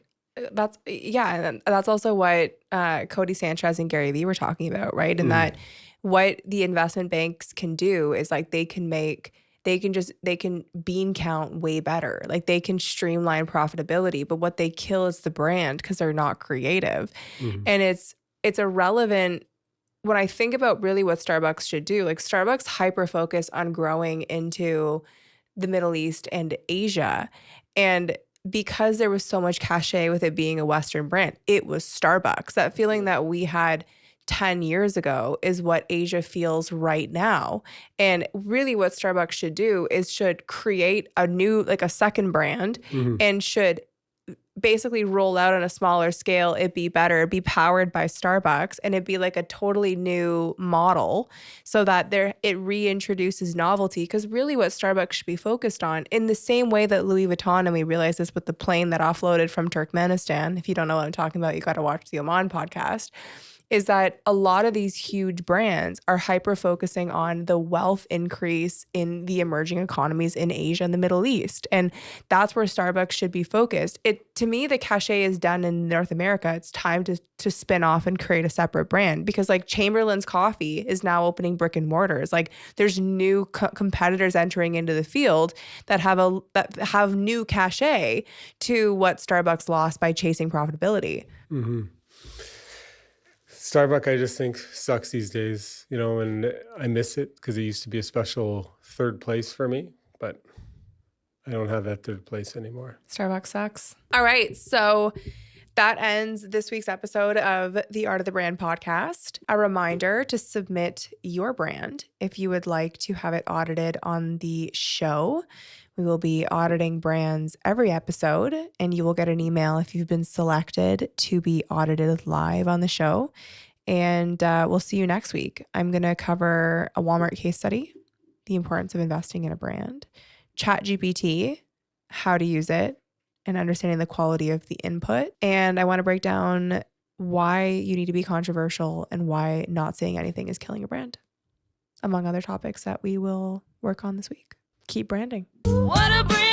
Cody Sanchez and Gary Vee were talking about, right? And that what the investment banks can do is like they can bean count way better. Like they can streamline profitability, but what they kill is the brand because they're not creative. And it's irrelevant when I think about really what Starbucks should do. Like Starbucks hyper focus on growing into the Middle East and Asia, and because there was so much cachet with it being a Western brand, it was Starbucks. That feeling that we had 10 years ago is what Asia feels right now. And really what Starbucks should do is should create a new, like a second brand, and should basically roll out on a smaller scale. It'd be better, it'd be powered by Starbucks, and it'd be like a totally new model so that it reintroduces novelty. Because really what Starbucks should be focused on, in the same way that Louis Vuitton, and we realized this with the plane that offloaded from Turkmenistan, if you don't know what I'm talking about, you got to watch the Oman podcast, is that a lot of these huge brands are hyper focusing on the wealth increase in the emerging economies in Asia and the Middle East. And that's where Starbucks should be focused. To me, the cachet is done in North America. It's time to spin off and create a separate brand, because like Chamberlain's Coffee is now opening brick and mortars. Like there's new competitors entering into the field that have new cachet to what Starbucks lost by chasing profitability. Starbucks, I just think, sucks these days, and I miss it because it used to be a special third place for me, but I don't have that third place anymore. Starbucks sucks. All right. So that ends this week's episode of the Art of the Brand podcast. A reminder to submit your brand if you would like to have it audited on the show. We will be auditing brands every episode, and you will get an email if you've been selected to be audited live on the show. And we'll see you next week. I'm going to cover a Walmart case study, the importance of investing in a brand, ChatGPT, how to use it, and understanding the quality of the input. And I want to break down why you need to be controversial and why not saying anything is killing a brand, among other topics that we will work on this week. keep branding. What a brand.